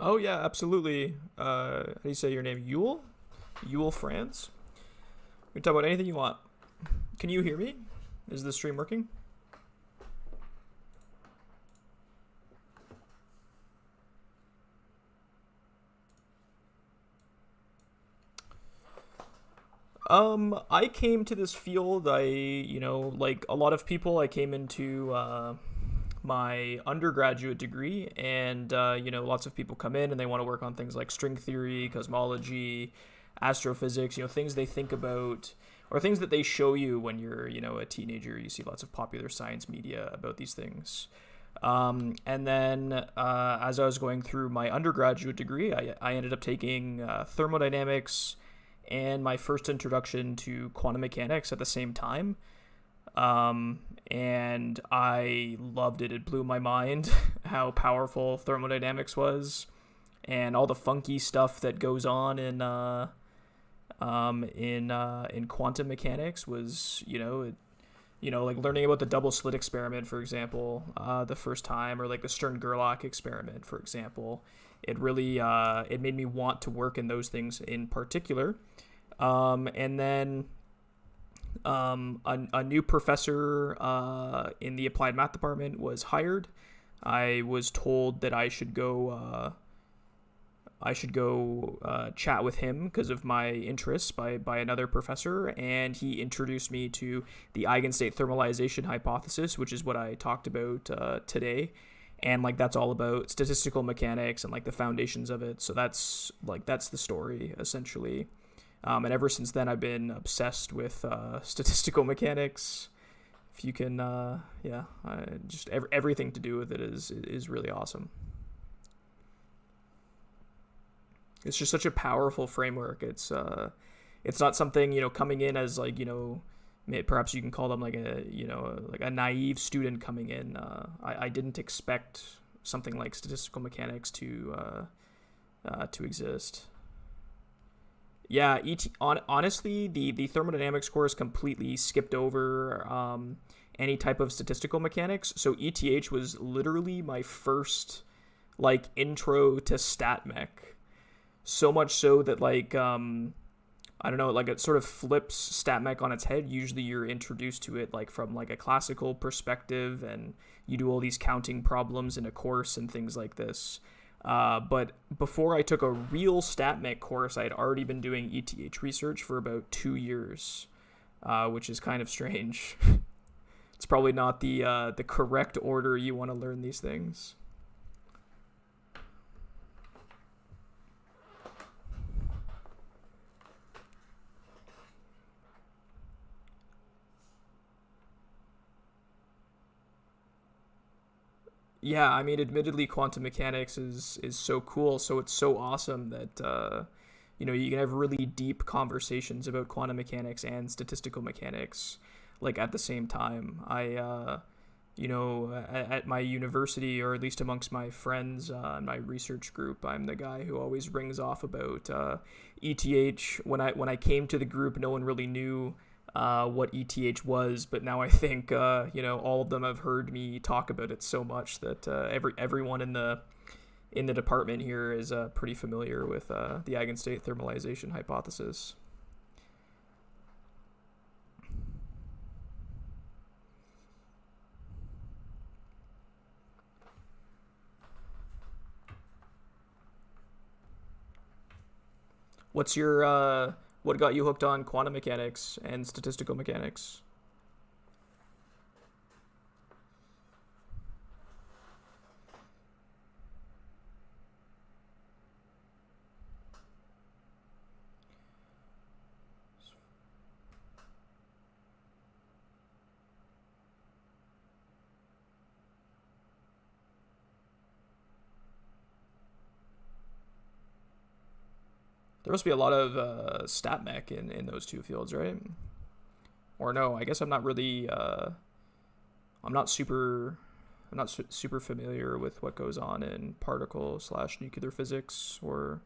Oh yeah, absolutely. How do you say your name? Yule? Yule France? We can talk about anything you want. Can you hear me? Is the stream working? I came to this field. Like a lot of people, I came into my undergraduate degree, and lots of people come in and they want to work on things like string theory, cosmology, astrophysics. Things they think about or things that they show you when you're a teenager. You see lots of popular science media about these things. And then as I was going through my undergraduate degree, I ended up taking thermodynamics and my first introduction to quantum mechanics at the same time. And I loved it. It blew my mind how powerful thermodynamics was, and all the funky stuff that goes on in quantum mechanics was like learning about the double slit experiment, for example, the first time, or like the Stern Gerlach experiment, for example. It really it made me want to work in those things in particular. And then a new professor in the applied math department was hired. I was told that I should go chat with him because of my interests by another professor, and he introduced me to the eigenstate thermalization hypothesis, which is what I talked about today. And like that's all about statistical mechanics and like the foundations of it. So that's the story essentially. And ever since then, I've been obsessed with statistical mechanics. If you can, just everything to do with it is really awesome. It's just such a powerful framework. It's not something coming in as like perhaps you can call them like a naive student coming in. I didn't expect something like statistical mechanics to exist. Yeah, honestly, the thermodynamics course completely skipped over any type of statistical mechanics. So ETH was literally my first like intro to stat mech. So much so that like I don't know, like it sort of flips stat mech on its head. Usually you're introduced to it like from like a classical perspective, and you do all these counting problems in a course and things like this. But before I took a real stat mech course, I had already been doing ETH research for about 2 years, which is kind of strange. It's probably not the correct order you want to learn these things. Yeah, I mean, admittedly, quantum mechanics is so cool. So it's so awesome that you can have really deep conversations about quantum mechanics and statistical mechanics, like at the same time. At my university, or at least amongst my friends in my research group, I'm the guy who always rings off about ETH. When I came to the group, no one really knew what ETH was, but now I think all of them have heard me talk about it so much that everyone in the department here is pretty familiar with the eigenstate thermalization hypothesis. What got you hooked on quantum mechanics and statistical mechanics? There must be a lot of stat mech in those two fields, right? Or no, I guess I'm not really. I'm not super. I'm not super familiar with what goes on in particle slash nuclear physics or.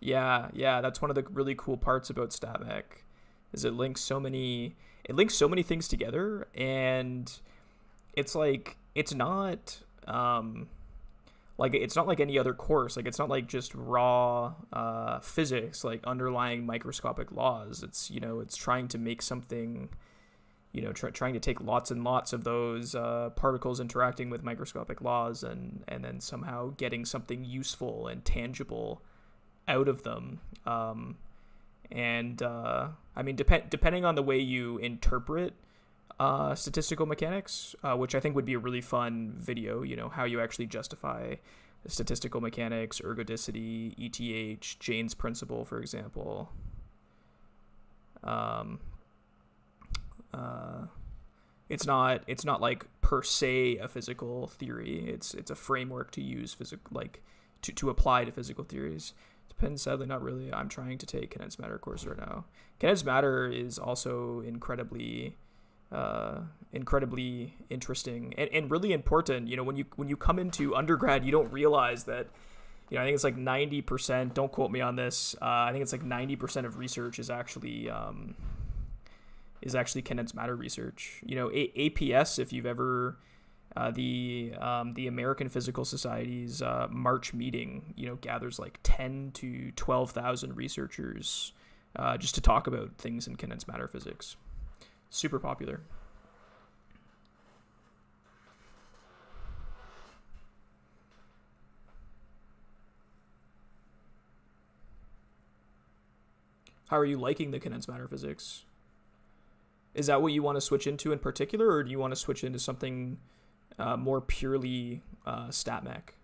Yeah, that's one of the really cool parts about StatMech, is it links so many things together, and it's like it's not like it's not like any other course. Like it's not like just raw physics, like underlying microscopic laws. It's, you know, it's trying to make something, you know, trying to take lots and lots of those particles interacting with microscopic laws, and then somehow getting something useful and tangible out of them. I mean, depending on the way you interpret statistical mechanics, which I think would be a really fun video, you know, how you actually justify statistical mechanics, ergodicity, ETH, Jane's principle, for example. It's not like per se a physical theory. It's a framework to use to apply to physical theories. Depends, sadly, not really. I'm trying to take condensed matter courses right now. Condensed matter is also incredibly interesting and really important. You know, when you come into undergrad, you don't realize that, you know, I think it's like 90%, don't quote me on this, I think it's like 90% of research is actually condensed matter research. You know, APS, if you've ever the American Physical Society's March meeting, you know, gathers like 10 to 12,000 researchers just to talk about things in condensed matter physics. Super popular. How are you liking the condensed matter physics? Is that what you want to switch into in particular, or do you want to switch into something more purely stat mech?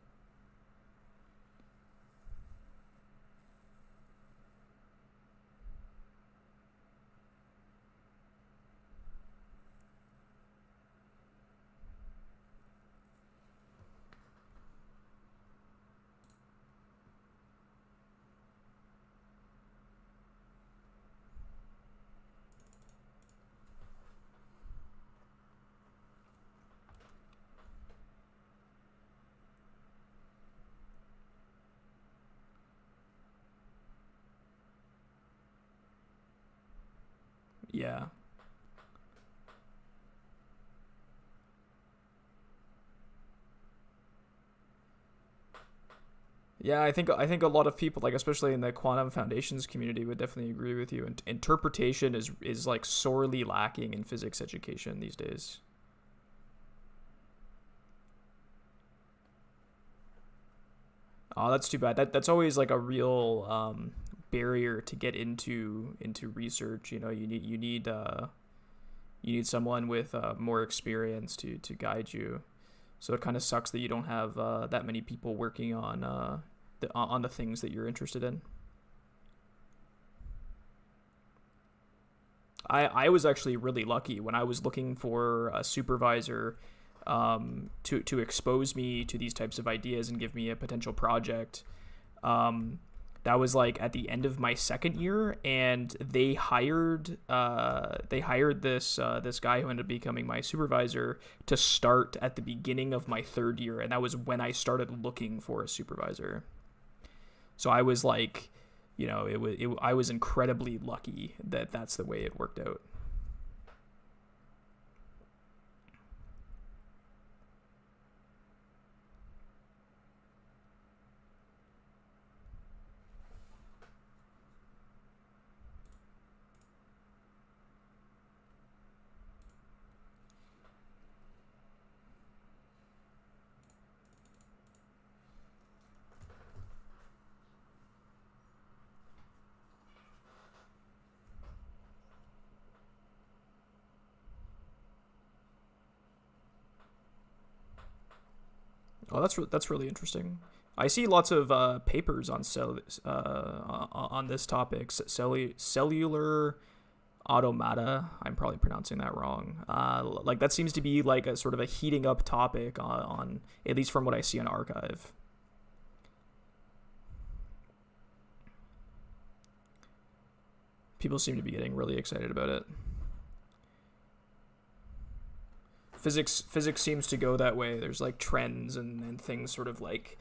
Yeah. Yeah, I think a lot of people, like especially in the quantum foundations community, would definitely agree with you. And interpretation is like sorely lacking in physics education these days. Oh, that's too bad. That's always like a real barrier to get into research. You know, you need someone with more experience to guide you. So it kind of sucks that you don't have that many people working on the things that you're interested in. I was actually really lucky when I was looking for a supervisor to expose me to these types of ideas and give me a potential project. Um, that was like at the end of my second year, and they hired this guy who ended up becoming my supervisor to start at the beginning of my third year, and that was when I started looking for a supervisor. So I was like, you know, I was incredibly lucky that that's the way it worked out. Oh, that's really interesting. I see lots of papers on this topic, cellular automata. I'm probably pronouncing that wrong. Like that seems to be like a sort of a heating up topic on at least from what I see on Archive. People seem to be getting really excited about it. Physics seems to go that way. There's like trends and things sort of like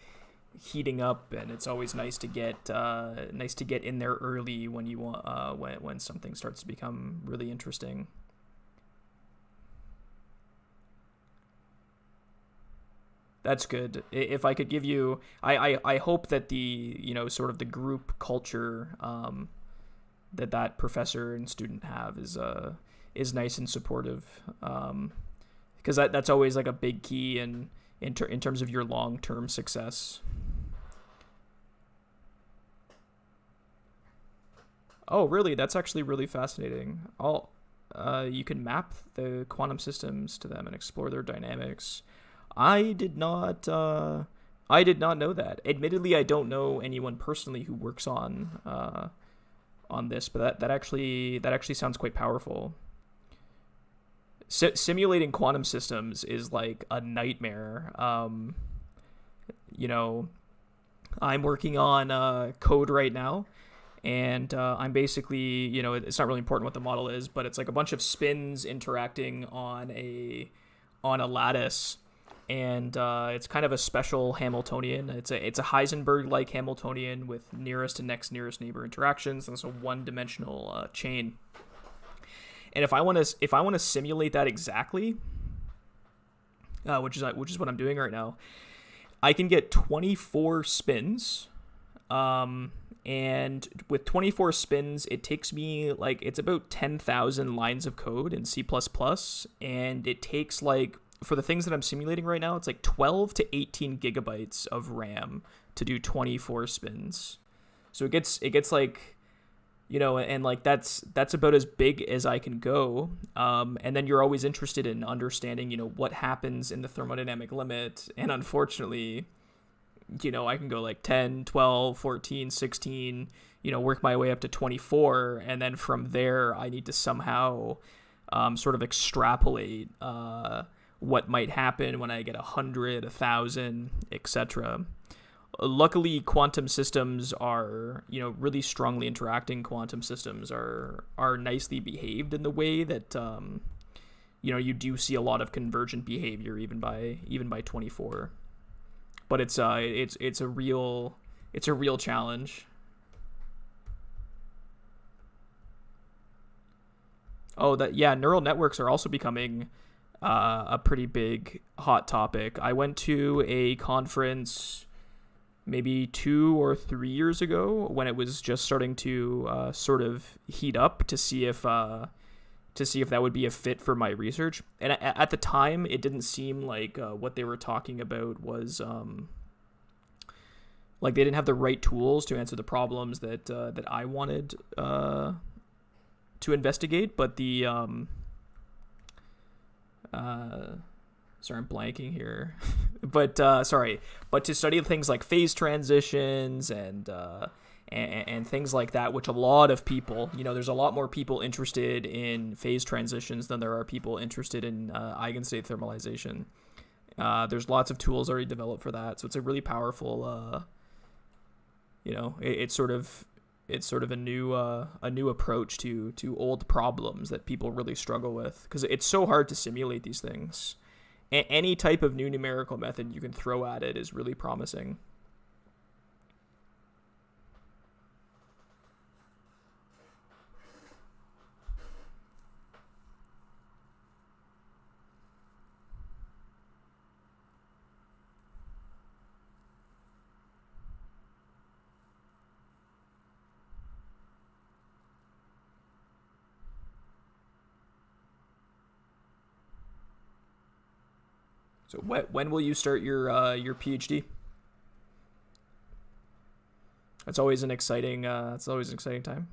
heating up, and it's always nice to get in there early when you want when something starts to become really interesting. That's good. If I could give you, I hope that the, sort of the group culture that professor and student have is nice and supportive. Because that's always like a big key in terms of your long term success. Oh, really? That's actually really fascinating. You can map the quantum systems to them and explore their dynamics. I did not. I did not know that. Admittedly, I don't know anyone personally who works on this, but that actually sounds quite powerful. Simulating quantum systems is like a nightmare. You know, I'm working on code right now, and I'm basically, it's not really important what the model is, but it's like a bunch of spins interacting on a lattice, and it's kind of a special Hamiltonian. It's a Heisenberg-like Hamiltonian with nearest and nearest neighbor interactions, and it's a one-dimensional chain. And if I want to simulate that exactly, which is what I'm doing right now, I can get 24 spins. And with 24 spins, it takes me it's about 10,000 lines of code in C++, and it takes for the things that I'm simulating right now, it's 12 to 18 gigabytes of RAM to do 24 spins. So it gets and that's about as big as I can go. And then you're always interested in understanding, what happens in the thermodynamic limit. And unfortunately, I can go 10, 12, 14, 16, work my way up to 24. And then from there, I need to somehow sort of extrapolate what might happen when I get 100, 1,000, etc. Luckily, quantum systems are, really strongly interacting quantum systems are nicely behaved in the way that, you do see a lot of convergent behavior even by 24. But it's a real challenge. Oh, neural networks are also becoming a pretty big hot topic. I went to a conference maybe 2 or 3 years ago when it was just starting to sort of heat up to see if that would be a fit for my research. And at the time, it didn't seem like what they were talking about was they didn't have the right tools to answer the problems that I wanted to investigate. But the sorry, I'm blanking here. But to study things like phase transitions and things like that, which a lot of people, there's a lot more people interested in phase transitions than there are people interested in eigenstate thermalization. There's lots of tools already developed for that, so it's a really powerful. It's sort of a new approach to old problems that people really struggle with, because it's so hard to simulate these things. Any type of new numerical method you can throw at it is really promising. So when will you start your PhD? It's always an exciting time.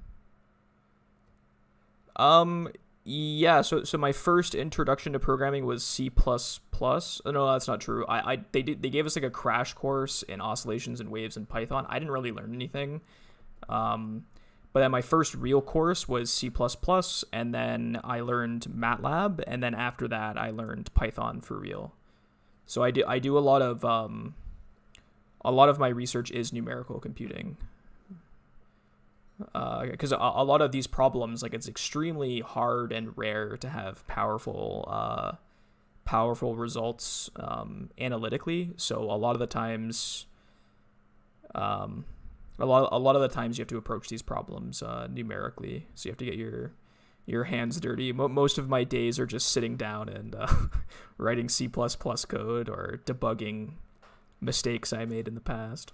Yeah, so my first introduction to programming was C++. Oh, no, that's not true. They gave us a crash course in oscillations and waves in Python. I didn't really learn anything. But then my first real course was C++, and then I learned MATLAB, and then after that I learned Python for real. So I do a lot of my research is numerical computing. Because a lot of these problems, it's extremely hard and rare to have powerful results analytically. So a lot of the times, you have to approach these problems numerically. So you have to get your hands dirty. Most of my days are just sitting down and writing C++ code or debugging mistakes I made in the past.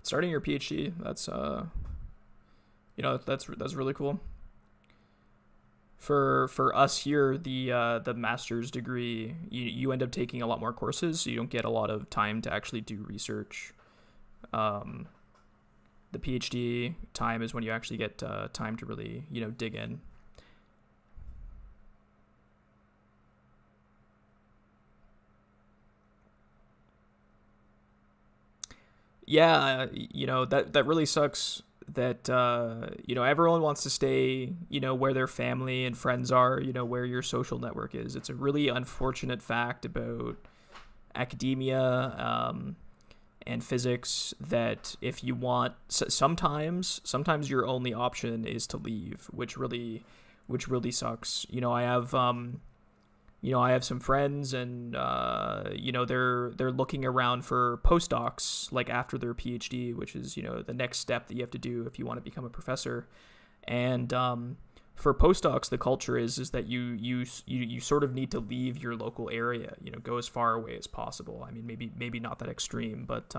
Starting your PhD, that's that's really cool. For us here, the master's degree, you end up taking a lot more courses, so you don't get a lot of time to actually do research. The PhD time is when you actually get time to really dig in. Yeah, that really sucks that everyone wants to stay where their family and friends are, where your social network is. It's a really unfortunate fact about academia and physics that if you want, sometimes your only option is to leave, which really sucks. I have some friends, and they're looking around for postdocs like after their PhD, which is the next step that you have to do if you want to become a professor. And for postdocs, the culture is that you sort of need to leave your local area, go as far away as possible. I mean, maybe not that extreme, but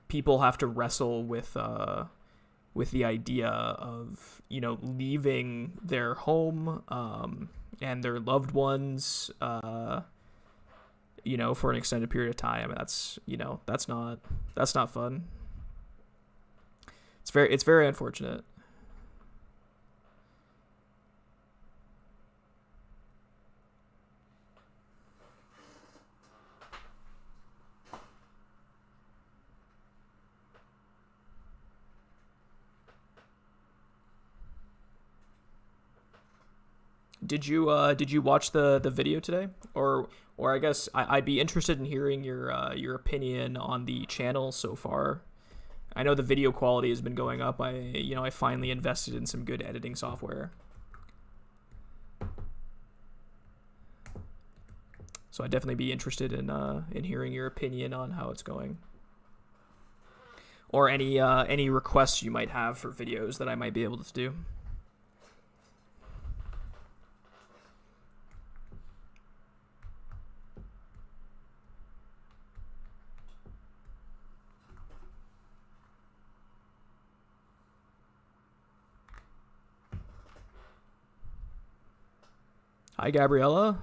people have to wrestle with the idea of leaving their home and their loved ones for an extended period of time. And that's not fun. It's very unfortunate. Did you watch the video today, or I guess I'd be interested in hearing your opinion on the channel so far. I know the video quality has been going up. I finally invested in some good editing software, so I'd definitely be interested in hearing your opinion on how it's going, or any requests you might have for videos that I might be able to do. Hi, Gabriella.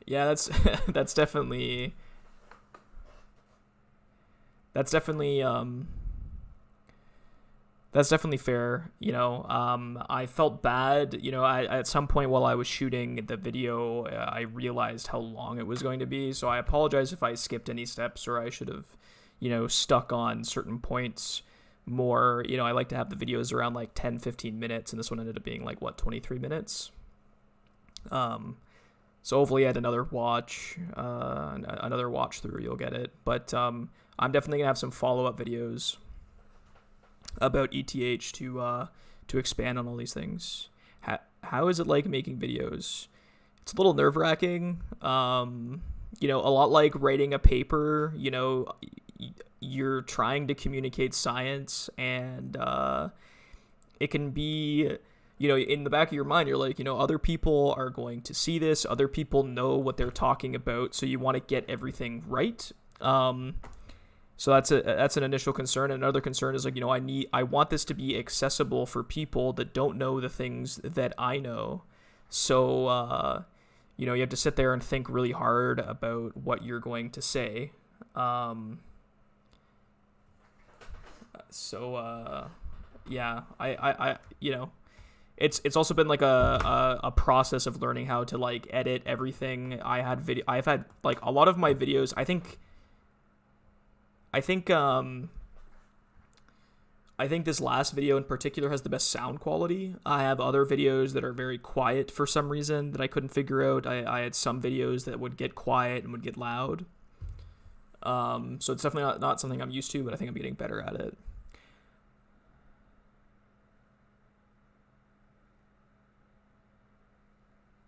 Yeah, that's that's definitely that's definitely that's definitely fair. I felt bad. At some point while I was shooting the video, I realized how long it was going to be. So I apologize if I skipped any steps, or I should have, stuck on certain points more. I like to have the videos around like 10, 15 minutes, and this one ended up being like 23 minutes. So hopefully at another watch through, you'll get it. But I'm definitely gonna have some follow-up videos about ETH to expand on all these things. How is it like making videos? It's a little nerve-wracking. A lot like writing a paper. You're trying to communicate science, and it can be, in the back of your mind, you're like, other people are going to see this. Other people know what they're talking about, so you want to get everything right. So that's an initial concern. Another concern is like, I want this to be accessible for people that don't know the things that I know. So you have to sit there and think really hard about what you're going to say. Um, so yeah, it's also been like a process of learning how to like edit everything. I've had like a lot of my videos. I think this last video in particular has the best sound quality. I have other videos that are very quiet for some reason that I couldn't figure out. I had some videos that would get quiet and would get loud. So it's definitely not something I'm used to, but I think I'm getting better at it.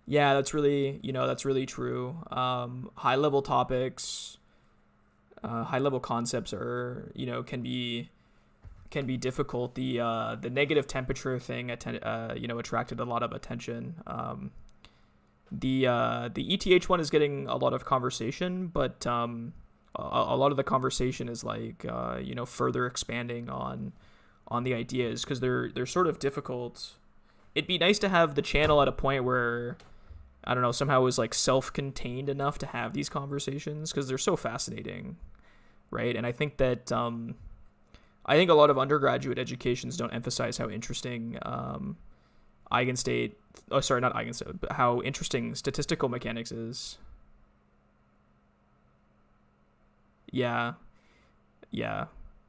Yeah, that's really true. High level topics, high level concepts are, can be difficult. The negative temperature thing, attracted a lot of attention. The ETH one is getting a lot of conversation, but a lot of the conversation is like further expanding on the ideas because they're sort of difficult. It'd be nice to have the channel at a point where I don't know, somehow it was like self-contained enough to have these conversations because they're so fascinating, right? And I think that I think a lot of undergraduate educations don't emphasize how interesting eigenstate. Oh, sorry, not eigenstate, but how interesting statistical mechanics is. Yeah, yeah,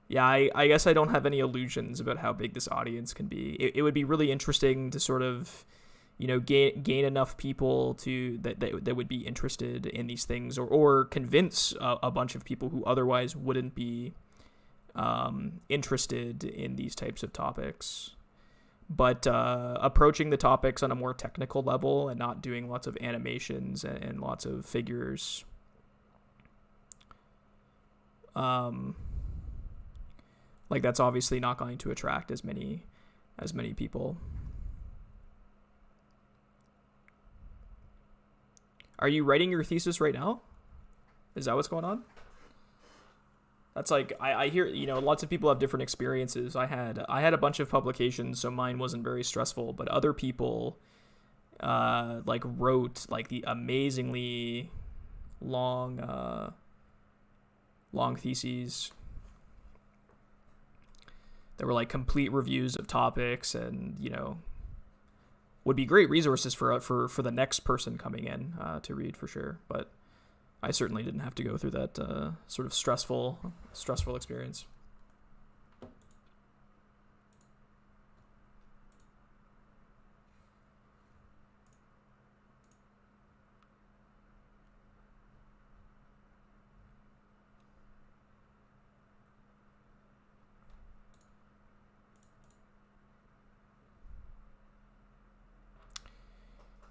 yeah. I guess I don't have any illusions about how big this audience can be. It would be really interesting to sort of gain enough people that would be interested in these things, or convince a bunch of people who otherwise wouldn't be interested in these types of topics. But approaching the topics on a more technical level and not doing lots of animations and lots of figures, um, like that's obviously not going to attract as many people. Are you writing your thesis right now? Is that what's going on? That's like I hear lots of people have different experiences. I had a bunch of publications, so mine wasn't very stressful. But other people like wrote like the amazingly long long theses. There were like complete reviews of topics, and would be great resources for the next person coming in to read for sure. But I certainly didn't have to go through that sort of stressful experience.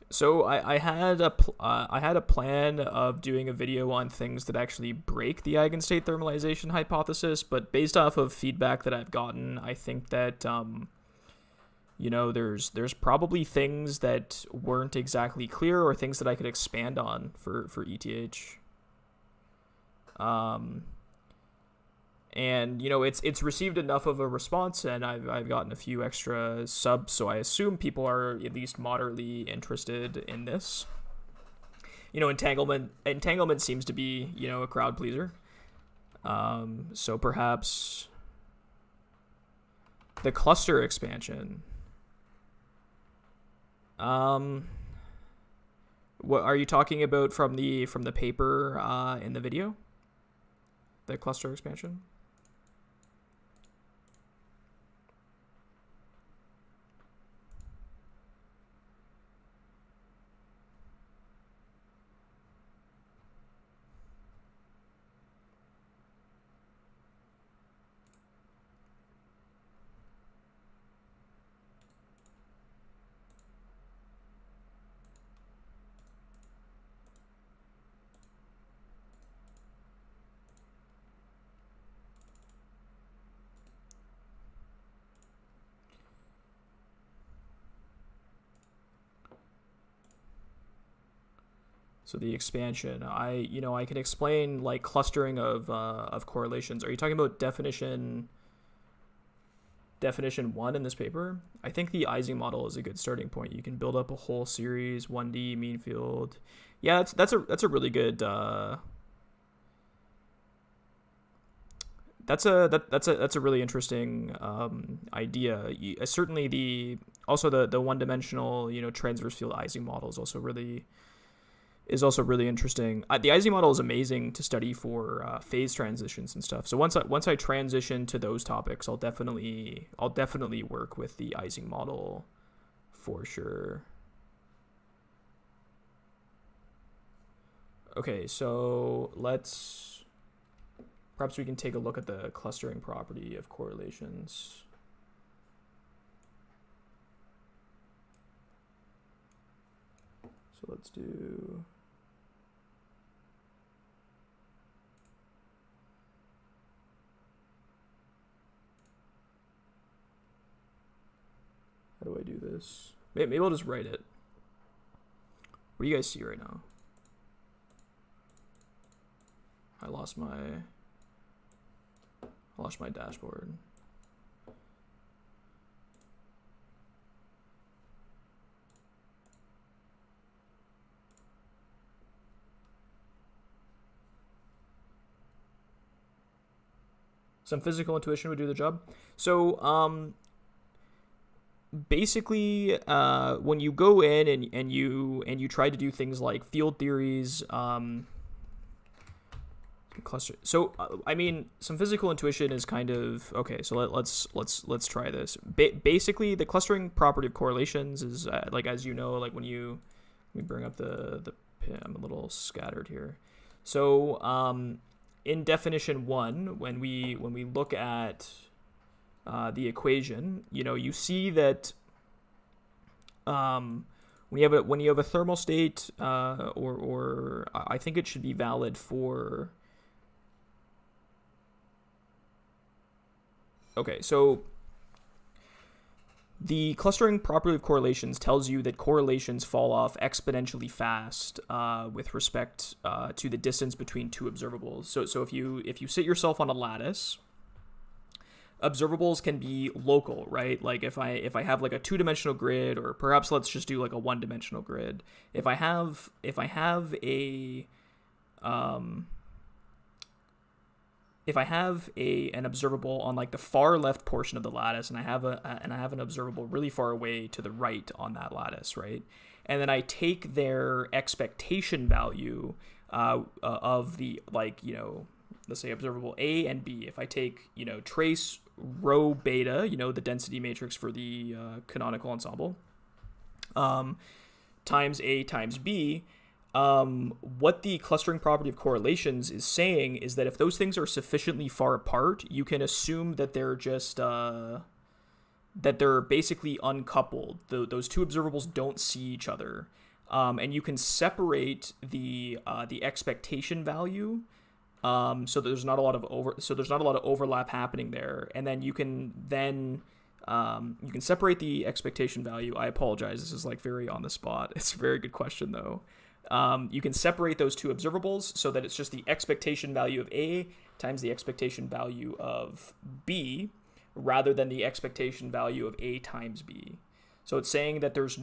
So I had a plan of doing a video on things that actually break the eigenstate thermalization hypothesis, but based off of feedback that I've gotten, I think that there's probably things that weren't exactly clear or things that I could expand on for ETH. Um, and it's received enough of a response, and I've gotten a few extra subs, so I assume people are at least moderately interested in this. Entanglement seems to be a crowd pleaser. So perhaps the cluster expansion. Um, what are you talking about from the paper in the video? The cluster expansion. So the expansion, I can explain like clustering of correlations. Are you talking about definition 1 in this paper? I think the Ising model is a good starting point. You can build up a whole series, 1D mean field. Yeah, that's a really good that's a really interesting idea. Certainly the one-dimensional transverse field Ising model is also really interesting. The Ising model is amazing to study for phase transitions and stuff. So once I transition to those topics, I'll definitely work with the Ising model for sure. Okay, so perhaps we can take a look at the clustering property of correlations. So let's do... How do I do this? Maybe I'll just write it. What do you guys see right now? I lost my dashboard. Some physical intuition would do the job. So basically when you go in and you try to do things like field theories, cluster. So I mean, some physical intuition is kind of okay. So let's try this. Basically, the clustering property of correlations is like, as you know, like when you let me bring up the pin. I'm a little scattered here. So in definition 1, when we look at the equation, you see that when you have a thermal state, or I think it should be valid for. Okay, so the clustering property of correlations tells you that correlations fall off exponentially fast with respect to the distance between two observables. So if you sit yourself on a lattice, observables can be local, right? Like if I have like a 2-dimensional grid, or perhaps let's just do like a 1-dimensional grid. If I have an observable on like the far left portion of the lattice, and I have an observable really far away to the right on that lattice, right? And then I take their expectation value of the, like, let's say observable A and B. If I take, trace rho beta, the density matrix for the canonical ensemble, times A times B, what the clustering property of correlations is saying is that if those things are sufficiently far apart, you can assume that they're just that they're basically uncoupled. Those two observables don't see each other, and you can separate the expectation value, so there's not a lot of overlap happening there, and then you can separate the expectation value. I apologize, this is like very on the spot. It's a very good question though. You can separate those two observables so that it's just the expectation value of A times the expectation value of B, rather than the expectation value of A times B. So it's saying that there's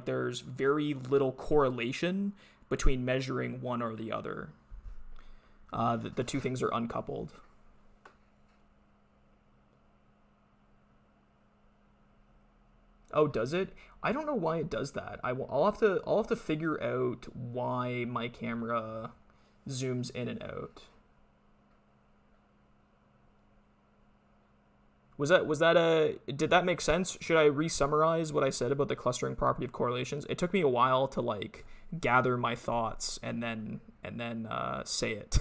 there's very little correlation between measuring one or the other. The two things are uncoupled. Oh, does it? I don't know why it does that. I'll have to figure out why my camera zooms in and out. Did that make sense? Should I re-summarize what I said about the clustering property of correlations? It took me a while to like gather my thoughts and then say it.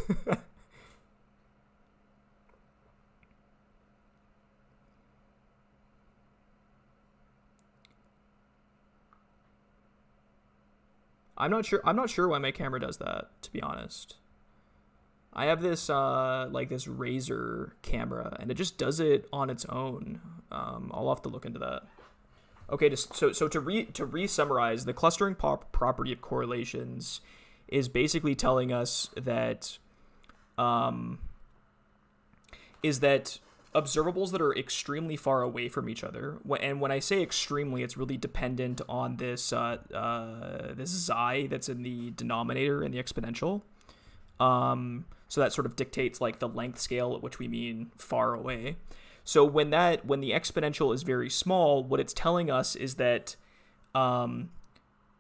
I'm not sure why my camera does that, to be honest. I have this this Razer camera, and it just does it on its own. I'll have to look into that. Okay, so to re-summarize, the clustering property of correlations is basically telling us that um, is that observables that are extremely far away from each other, and when I say extremely, it's really dependent on this xi that's in the denominator in the exponential. So that sort of dictates like the length scale at which we mean far away. So when the exponential is very small, what it's telling us is that when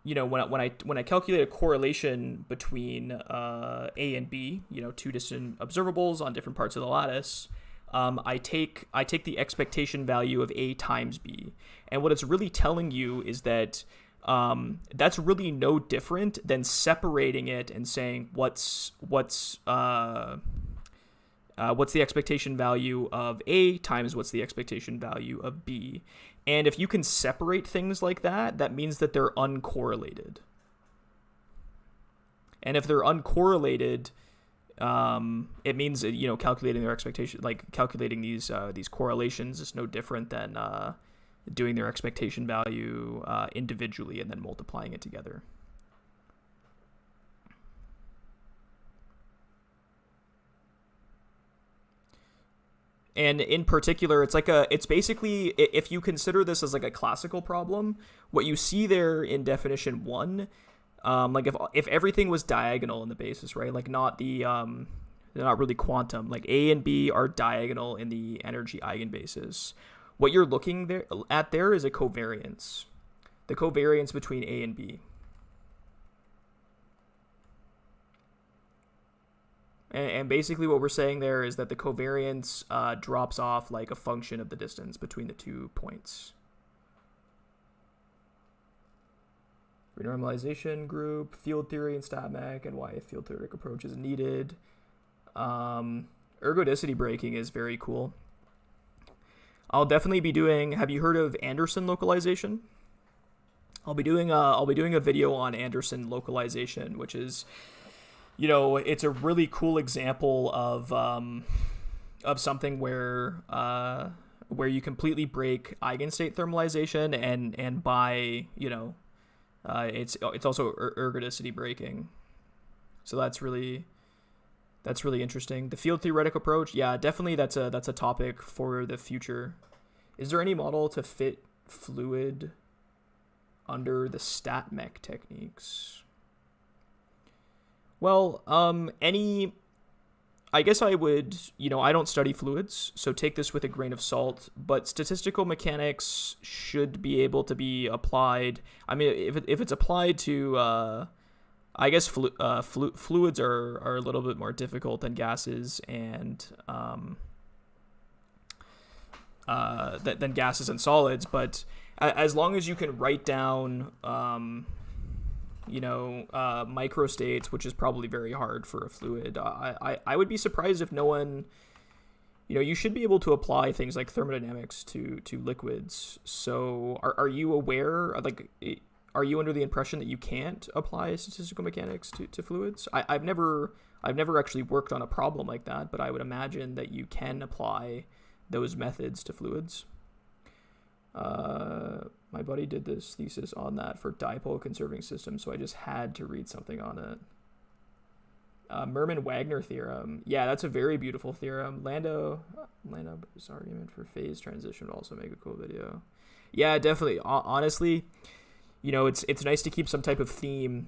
I calculate a correlation between A and B, two distant observables on different parts of the lattice, I take the expectation value of A times B, and what it's really telling you is that that's really no different than separating it and saying what's the expectation value of A times what's the expectation value of B. And if you can separate things like that, that means that they're uncorrelated. And if they're uncorrelated, it means that, calculating their expectation, like calculating these correlations, is no different than doing their expectation value individually and then multiplying it together. And in particular, it's basically, if you consider this as like a classical problem, what you see there in definition 1, like if everything was diagonal in the basis, right? Like not they're not really quantum. Like A and B are diagonal in the energy eigenbasis. What you're looking at there is a covariance, the covariance between A and B. And basically what we're saying there is that the covariance drops off like a function of the distance between the 2 points. Renormalization group, field theory and StatMech, and why a field theoretic approach is needed. Ergodicity breaking is very cool. I'll definitely be doing, have you heard of Anderson localization? I'll be doing a video on Anderson localization, which is, it's a really cool example of something where you completely break eigenstate thermalization and by it's also ergodicity breaking. So that's really interesting. The field theoretic approach, yeah, definitely that's a topic for the future. Is there any model to fit fluid under the StatMech techniques? Well, I guess I would, I don't study fluids, so take this with a grain of salt, but statistical mechanics should be able to be applied. I mean, if it's applied to, I guess fluids are a little bit more difficult than gases and, than gases and solids, but as long as you can write down, microstates, which is probably very hard for a fluid. I would be surprised if no one, you should be able to apply things like thermodynamics to liquids. So are you aware, are you under the impression that you can't apply statistical mechanics to fluids? I've never actually worked on a problem like that, but I would imagine that you can apply those methods to fluids. My buddy did this thesis on that for dipole conserving systems, so I just had to read something on it. Merman-Wagner theorem. Yeah, that's a very beautiful theorem. Lando's argument for phase transition would also make a cool video. Yeah, definitely. Honestly, it's nice to keep some type of theme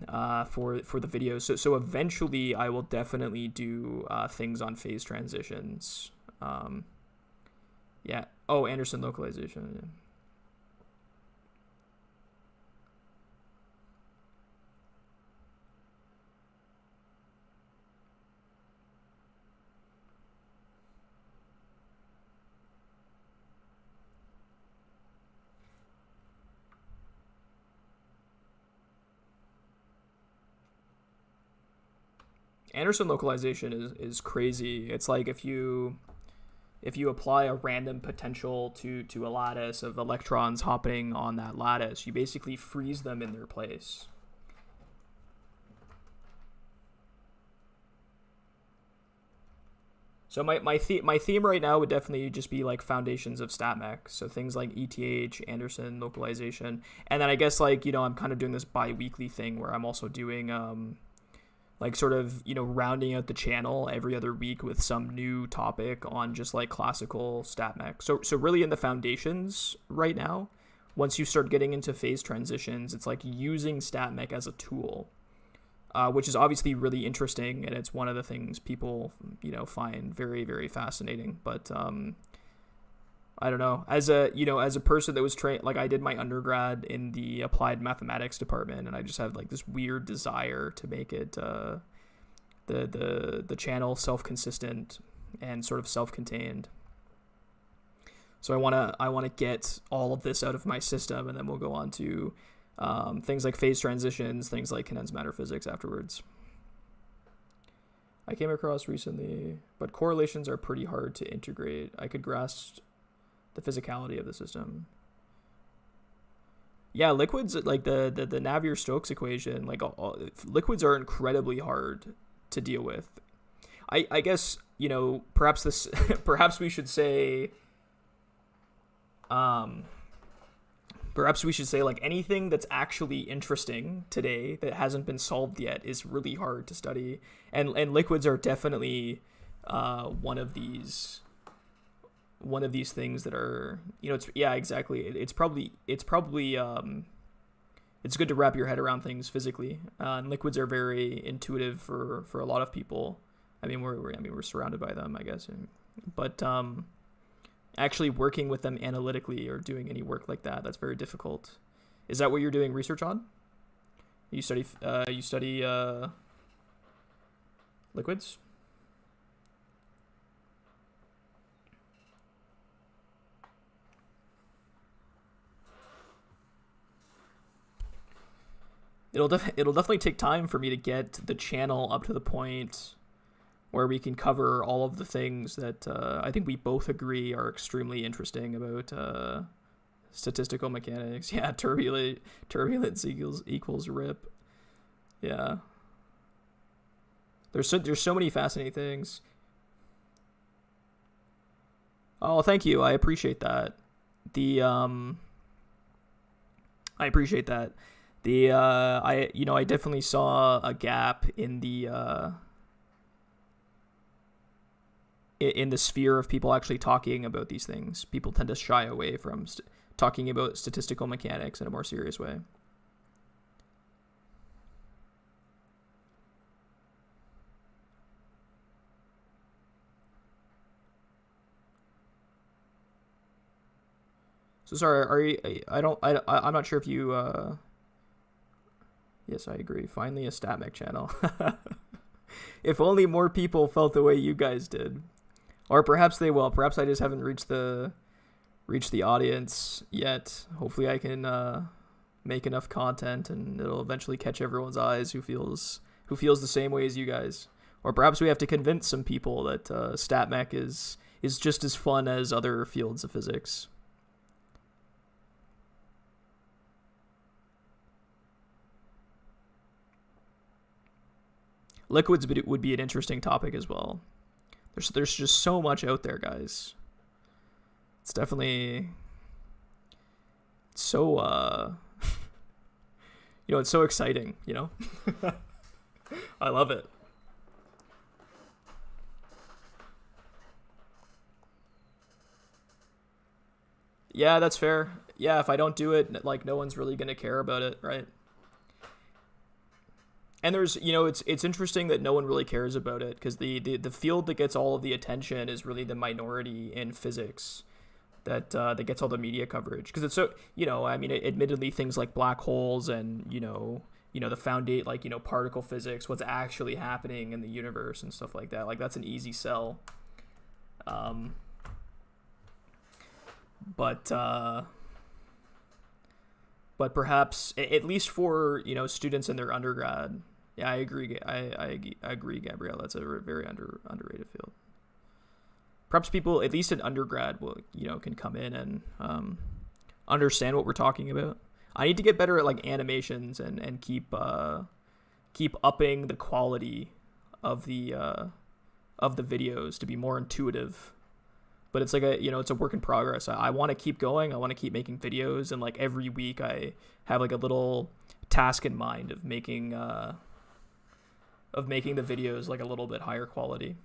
for the videos. So eventually I will definitely do things on phase transitions. Yeah. Oh, Anderson localization. Yeah. Anderson localization is crazy. It's like if you apply a random potential to a lattice of electrons hopping on that lattice, you basically freeze them in their place. So my theme right now would definitely just be like foundations of StatMech. So things like ETH, Anderson localization, and then I guess I'm kind of doing this bi-weekly thing where I'm also doing like sort of, rounding out the channel every other week with some new topic on just like classical stat mech. So really in the foundations right now, once you start getting into phase transitions, it's like using stat mech as a tool, which is obviously really interesting, and it's one of the things people, find very, very fascinating. But I don't know, as a person that was trained, like I did my undergrad in the applied mathematics department, and I just have like this weird desire to make it the channel self-consistent and sort of self-contained. So I wanna get all of this out of my system, and then we'll go on to things like phase transitions, things like condensed matter physics afterwards. I came across recently, but correlations are pretty hard to integrate. I could grasp the physicality of the system. Yeah, liquids, like the Navier-Stokes equation, like liquids are incredibly hard to deal with. I guess, perhaps perhaps we should say like anything that's actually interesting today that hasn't been solved yet is really hard to study, and liquids are definitely one of these things that are, exactly. It's probably it's good to wrap your head around things physically, and liquids are very intuitive for a lot of people. I mean, we're surrounded by them, I guess, but actually working with them analytically or doing any work like that's very difficult. Is that what you're doing research on? You study liquids? It'll definitely take time for me to get the channel up to the point where we can cover all of the things that I think we both agree are extremely interesting about statistical mechanics. Yeah, turbulence equals rip. Yeah. There's so many fascinating things. Oh, thank you. I appreciate that. I appreciate that. I definitely saw a gap in the sphere of people actually talking about these things. People tend to shy away from talking about statistical mechanics in a more serious way. So sorry, are you, I'm not sure if you, yes, I agree. Finally a stat mech channel. If only more people felt the way you guys did. Or perhaps they will. Perhaps I just haven't reached the audience yet. Hopefully I can make enough content and it'll eventually catch everyone's eyes who feels the same way as you guys. Or perhaps we have to convince some people that stat mech is just as fun as other fields of physics. Liquids would be an interesting topic as well. There's just so much out there, guys. It's definitely so it's so exciting, I love it. Yeah, that's fair. Yeah, if I don't do it, like no one's really gonna care about it, right? And there's, it's interesting that no one really cares about it because the field that gets all of the attention is really the minority in physics that gets all the media coverage because it's so, admittedly things like black holes and, the foundation, like, particle physics, what's actually happening in the universe and stuff like that. Like that's an easy sell. But perhaps at least for students in their undergrad, yeah, I agree. I agree, Gabrielle. That's a very underrated field. Perhaps people at least in undergrad will can come in and understand what we're talking about. I need to get better at like animations and keep upping the quality of the videos to be more intuitive. But it's like it's a work in progress. I want to keep going. I want to keep making videos. And like every week I have like a little task in mind of making making the videos like a little bit higher quality.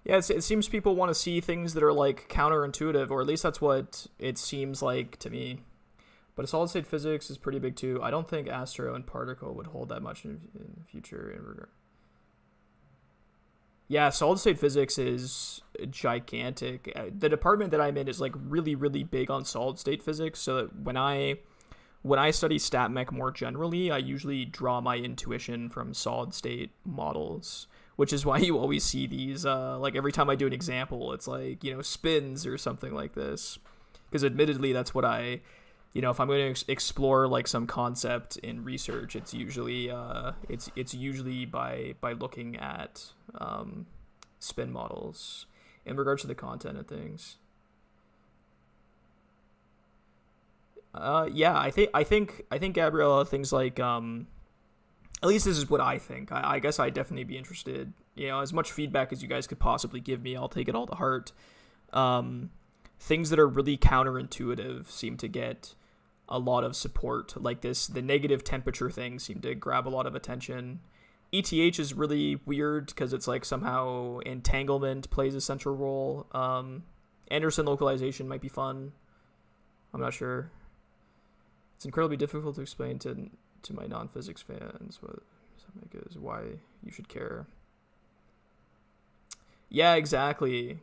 Yeah, it seems people want to see things that are like counterintuitive, or at least that's what it seems like to me. But solid state physics is pretty big too. I don't think astro and particle would hold that much in the future in regard. Yeah, solid state physics is gigantic. The department that I'm in is like really, really big on solid state physics. So that when I study stat mech more generally, I usually draw my intuition from solid state models, which is why you always see these. Like every time I do an example, it's like spins or something like this. Because admittedly, that's what if I'm going to explore like some concept in research, it's usually it's usually by looking at spin models in regards to the content of things. Yeah, I think Gabriella, things like at least this is what I think. I guess I'd definitely be interested. As much feedback as you guys could possibly give me, I'll take it all to heart. Things that are really counterintuitive seem to get a lot of support. Like the negative temperature thing seemed to grab a lot of attention. ETH is really weird because it's like somehow entanglement plays a central role. Anderson localization might be fun. I'm not sure. It's incredibly difficult to explain to my non-physics fans what something is, why you should care. Yeah, exactly.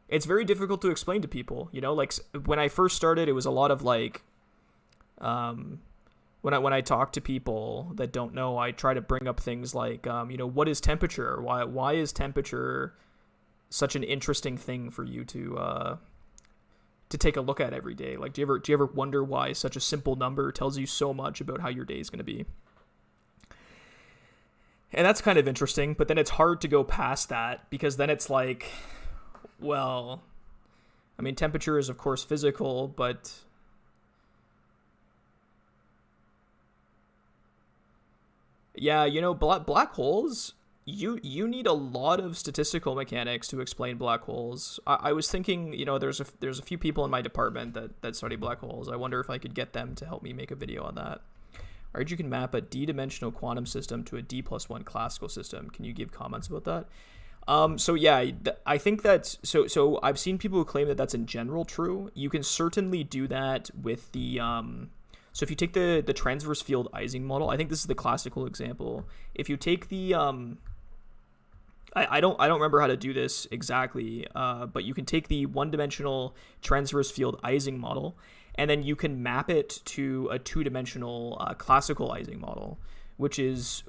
It's very difficult to explain to people. Like when I first started, it was a lot of like, when I talk to people that don't know, I try to bring up things like, what is temperature? Why is temperature such an interesting thing for you to take a look at every day? Like, do you ever wonder why such a simple number tells you so much about how your day is going to be? And that's kind of interesting, but then it's hard to go past that because then it's like, well, I mean, temperature is of course physical, but yeah, black holes, you need a lot of statistical mechanics to explain black holes. I was thinking, there's a few people in my department that study black holes. I wonder if I could get them to help me make a video on that. I heard you can map a d-dimensional quantum system to a d+1 classical system. Can you give comments about that? So yeah, I think that's so I've seen people who claim that that's in general true. You can certainly do that with the so if you take the transverse field Ising model, I think this is the classical example. If you take the I don't remember how to do this exactly, but you can take the one-dimensional transverse field Ising model, and then you can map it to a two-dimensional classical Ising model, which is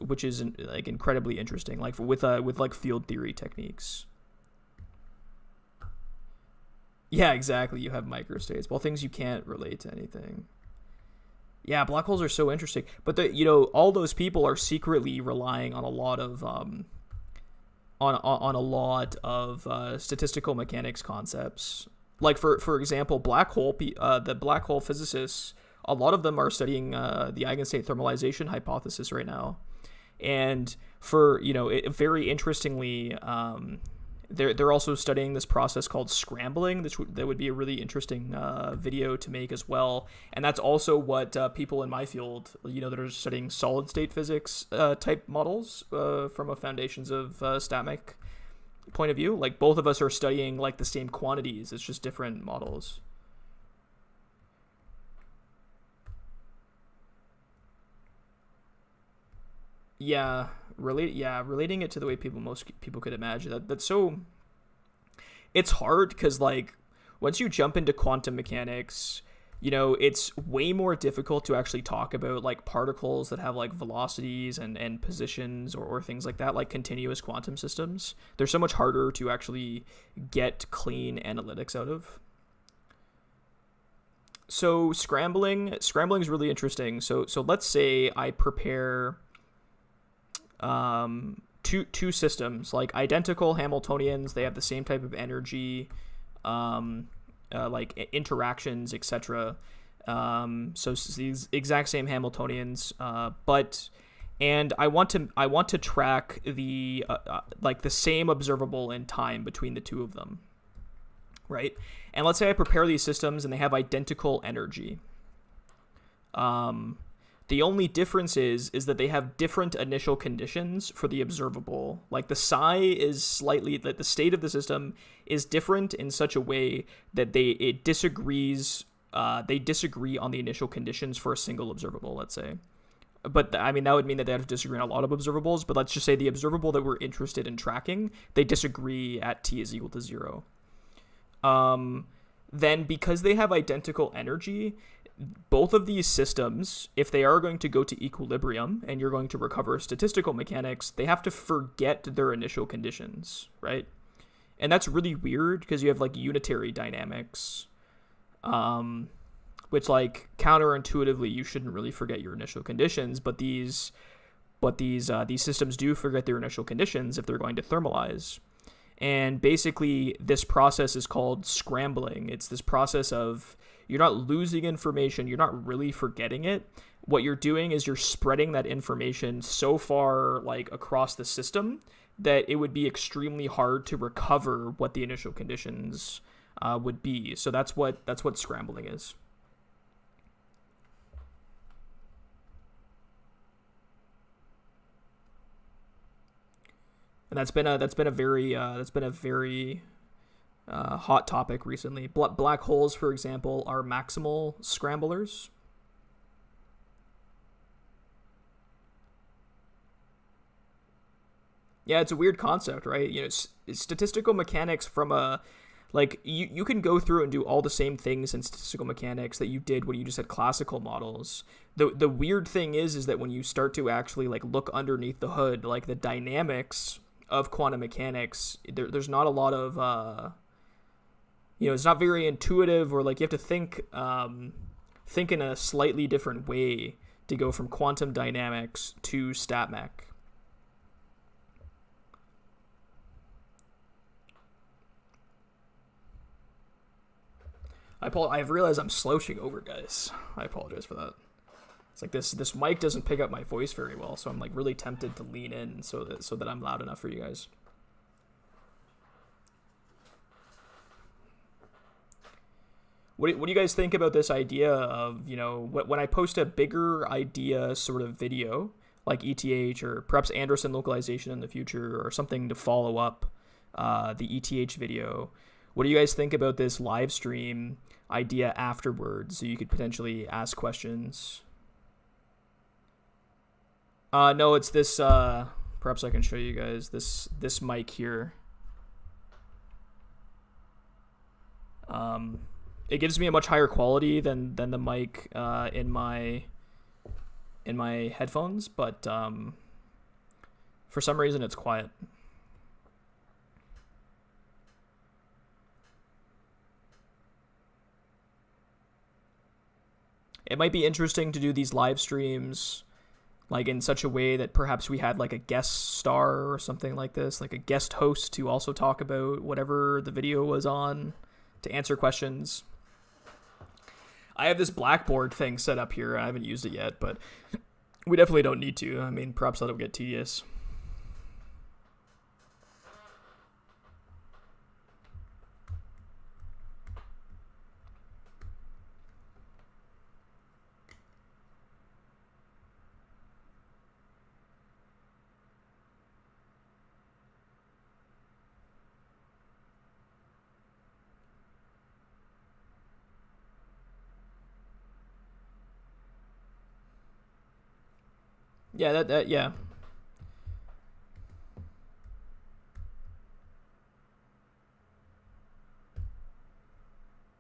like incredibly interesting, like with like field theory techniques. Yeah, exactly. You have microstates, well, things you can't relate to anything. Yeah, black holes are so interesting, but all those people are secretly relying on a lot of on a lot of statistical mechanics concepts. Like for example, the black hole physicists, a lot of them are studying the eigenstate thermalization hypothesis right now, and very interestingly, they're also studying this process called scrambling. That would be a really interesting video to make as well. And that's also what people in my field, that are studying solid state physics type models from a foundations of StatMech point of view. Like both of us are studying like the same quantities. It's just different models. Yeah, relating it to the way most people could imagine that's so. It's hard because like once you jump into quantum mechanics, it's way more difficult to actually talk about like particles that have like velocities and positions or things like that, like continuous quantum systems. They're so much harder to actually get clean analytics out of. So scrambling is really interesting. So let's say I prepare two systems, like identical Hamiltonians. They have the same type of energy, like interactions, etc. So it's these exact same Hamiltonians, and I want to track the like the same observable in time between the two of them, right? And let's say I prepare these systems and they have identical energy. The only difference is that they have different initial conditions for the observable. Like the psi is slightly, that the state of the system is different in such a way that they disagree on the initial conditions for a single observable, let's say. But I mean, that would mean that they have to disagree on a lot of observables, but let's just say the observable that we're interested in tracking, they disagree at t is equal to 0. Then because they have identical energy, both of these systems, if they are going to go to equilibrium and you're going to recover statistical mechanics, they have to forget their initial conditions, right? And that's really weird because you have like unitary dynamics, which like counterintuitively you shouldn't really forget your initial conditions, but these systems do forget their initial conditions if they're going to thermalize. And basically this process is called scrambling. It's this process of, you're not losing information, you're not really forgetting it. What you're doing is you're spreading that information so far like across the system that it would be extremely hard to recover what the initial conditions would be. So that's what scrambling is. And that's been a very hot topic recently. Black holes, for example, are maximal scramblers. Yeah, it's a weird concept, right? You know, statistical mechanics from a, like, you can go through and do all the same things in statistical mechanics that you did when you just had classical models. The weird thing is that when you start to actually like look underneath the hood, like the dynamics of quantum mechanics, there's not a lot of it's not very intuitive, or like you have to think in a slightly different way to go from quantum dynamics to stat mech. I've realized I'm slouching over, guys. I apologize for that. It's like this mic doesn't pick up my voice very well, so I'm like really tempted to lean in so that I'm loud enough for you guys. What do you guys think about this idea of, you know, when I post a bigger idea sort of video, like ETH or perhaps Anderson localization in the future or something to follow up the ETH video, what do you guys think about this live stream idea afterwards so you could potentially ask questions? No, it's this, perhaps I can show you guys this mic here. It gives me a much higher quality than the mic in my headphones, but for some reason it's quiet. It might be interesting to do these live streams like in such a way that perhaps we had like a guest star or something like this, like a guest host to also talk about whatever the video was on, to answer questions. I have this Blackboard thing set up here. I haven't used it yet, but we definitely don't need to. I mean, perhaps that'll get tedious. Yeah, yeah.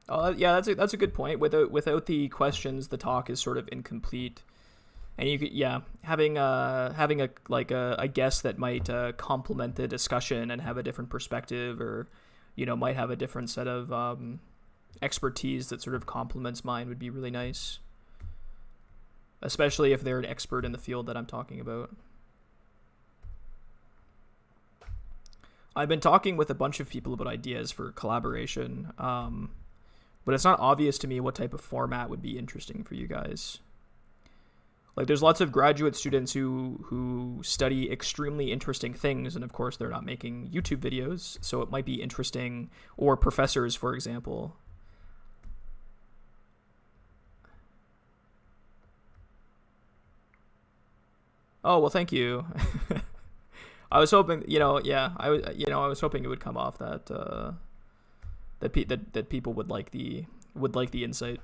Oh, yeah, that's a good point. Without the questions, the talk is sort of incomplete. And you could, yeah, having a guest that might complement the discussion and have a different perspective, or might have a different set of expertise that sort of complements mine would be really nice. Especially if they're an expert in the field that I'm talking about. I've been talking with a bunch of people about ideas for collaboration, but it's not obvious to me what type of format would be interesting for you guys. Like, there's lots of graduate students who study extremely interesting things, and of course they're not making YouTube videos, so it might be interesting, or professors, for example. Oh, well, thank you. I was hoping, yeah, I was hoping it would come off that that people would like the insight.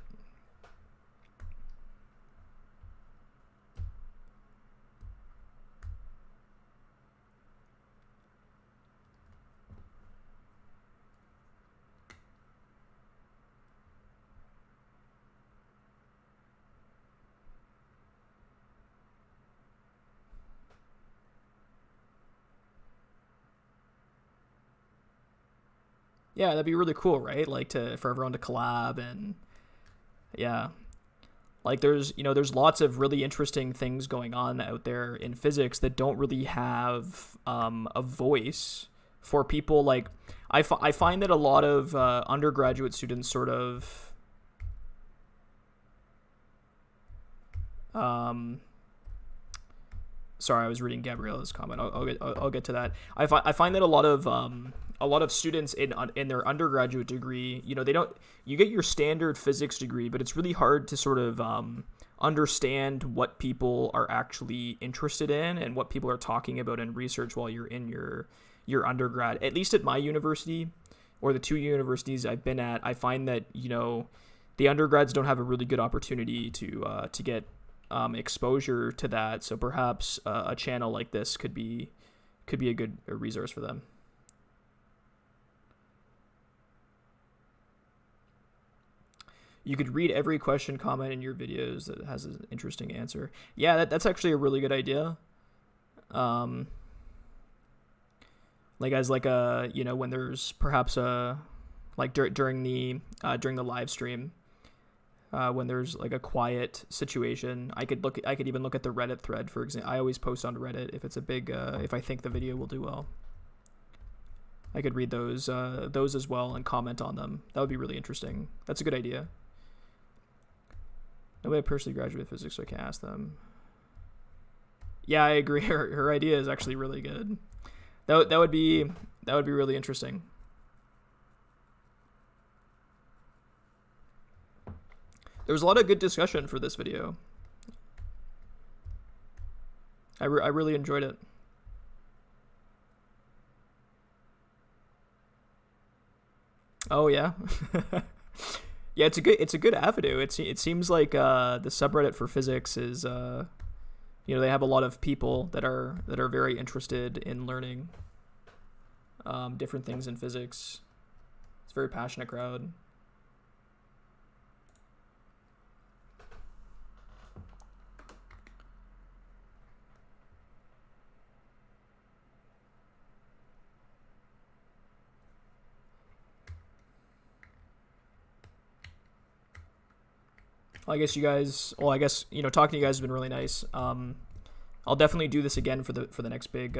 Yeah, that'd be really cool, right? Like, to for everyone to collab, and yeah, like there's lots of really interesting things going on out there in physics that don't really have a voice for people. Like, I find that a lot of undergraduate students sort of um, sorry, I was reading Gabriella's comment. I'll get to that. I find that a lot of students in their undergraduate degree, they don't, you get your standard physics degree, but it's really hard to sort of understand what people are actually interested in and what people are talking about in research while you're in your undergrad. At least at my university, or the two universities I've been at, I find that the undergrads don't have a really good opportunity to get exposure to that. So perhaps a channel like this could be a good resource for them. You could read every question comment in your videos that has an interesting answer. Yeah, that's actually a really good idea. Like, as like a, when there's perhaps a, like during the live stream, when there's like a quiet situation, I could even look at the Reddit thread, for example. I always post on Reddit if it's a big, if I think the video will do well. I could read those as well and comment on them. That would be really interesting. That's a good idea. Nobody personally graduated physics, so I can't ask them. Yeah, I agree. Her idea is actually really good. That would be really interesting. There was a lot of good discussion for this video. I really enjoyed it. Oh yeah. Yeah, it's a good avenue. It seems like the subreddit for physics is they have a lot of people that are very interested in learning different things in physics. It's a very passionate crowd. I guess talking to you guys has been really nice. I'll definitely do this again for the next big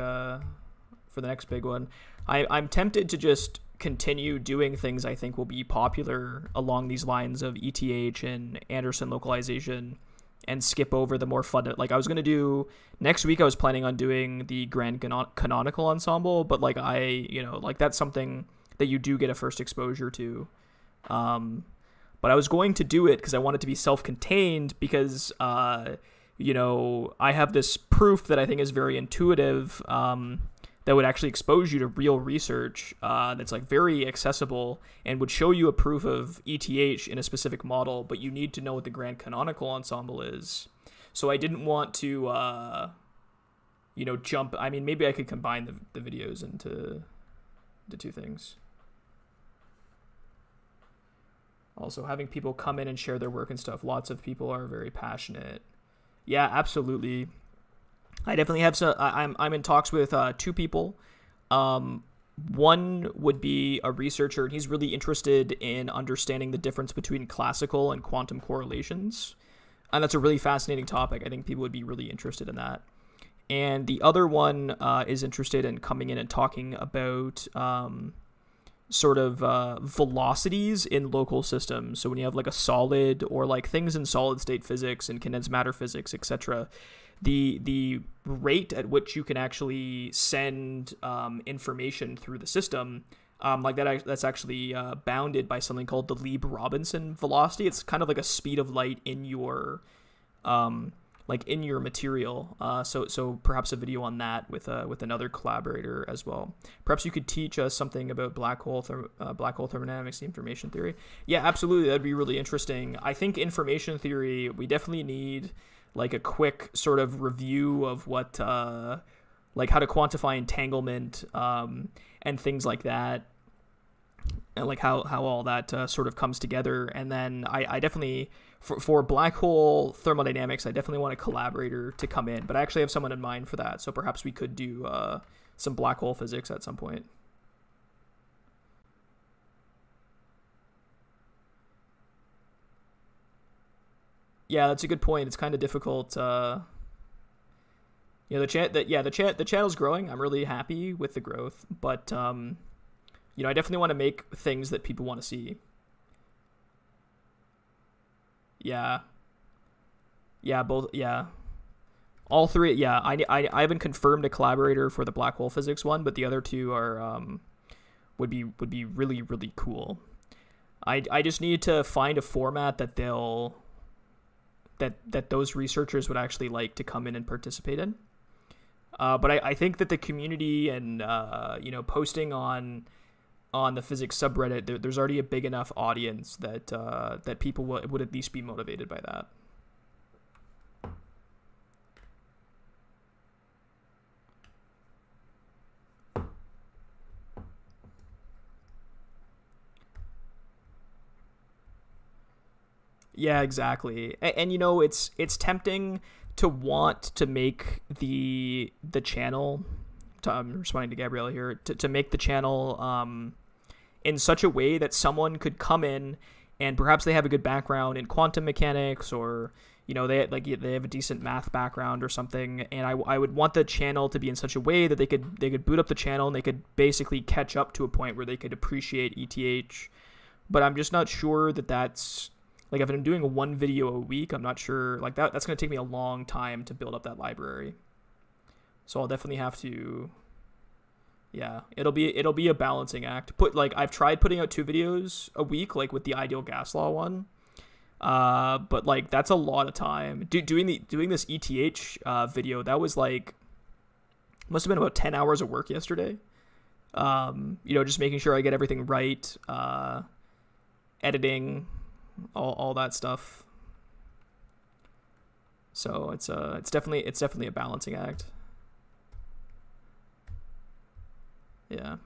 one. I'm tempted to just continue doing things I think will be popular along these lines of ETH and Anderson localization, and skip over the more fun. Like, I was gonna do next week. I was planning on doing the grand canonical ensemble, but like that's something that you do get a first exposure to. But I was going to do it because I want it to be self-contained, because, I have this proof that I think is very intuitive, that would actually expose you to real research that's like very accessible and would show you a proof of ETH in a specific model, but you need to know what the grand canonical ensemble is. So I didn't want to, jump. I mean, maybe I could combine the videos into the two things. Also, having people come in and share their work and stuff. Lots of people are very passionate. Yeah, absolutely. I definitely have some. I'm in talks with two people. One would be a researcher, and he's really interested in understanding the difference between classical and quantum correlations, and that's a really fascinating topic. I think people would be really interested in that. And the other one is interested in coming in and talking about sort of velocities in local systems. So when you have like a solid, or like things in solid state physics and condensed matter physics, etc., the rate at which you can actually send information through the system, like that's actually bounded by something called the Lieb-Robinson velocity. It's kind of like a speed of light in your in your material. So perhaps a video on that with another collaborator as well. Perhaps you could teach us something about black hole thermodynamics, the information theory. Yeah, absolutely. That'd be really interesting. I think information theory, we definitely need like a quick sort of review of what like how to quantify entanglement and things like that, and like how all that sort of comes together. And then I definitely, for black hole thermodynamics, I definitely want a collaborator to come in, but I actually have someone in mind for that. So perhaps we could do some black hole physics at some point. Yeah, that's a good point. It's kind of difficult. The channel's growing. I'm really happy with the growth, but I definitely want to make things that people want to see. Yeah, yeah, both. Yeah, all three. Yeah, I haven't confirmed a collaborator for the black hole physics one, but the other two are would be really really cool. I just need to find a format that those researchers would actually like to come in and participate in. But I think that the community and posting on the physics subreddit, there's already a big enough audience that people would at least be motivated by that. Yeah, exactly. And it's tempting to want to make the channel. I'm responding to Gabriella here, to make the channel in such a way that someone could come in and perhaps they have a good background in quantum mechanics, or they have a decent math background or something, and I would want the channel to be in such a way that they could boot up the channel and they could basically catch up to a point where they could appreciate ETH. But I'm just not sure that that's, like, if I'm doing one video a week, I'm not sure, like, that's going to take me a long time to build up that library. So I'll definitely have to, yeah, it'll be a balancing act. I've tried putting out 2 videos a week, like with the ideal gas law one. But like, that's a lot of time. Doing this ETH video, that was like, must have been about 10 hours of work yesterday. Just making sure I get everything right, editing, all that stuff. So it's definitely a balancing act. Yeah.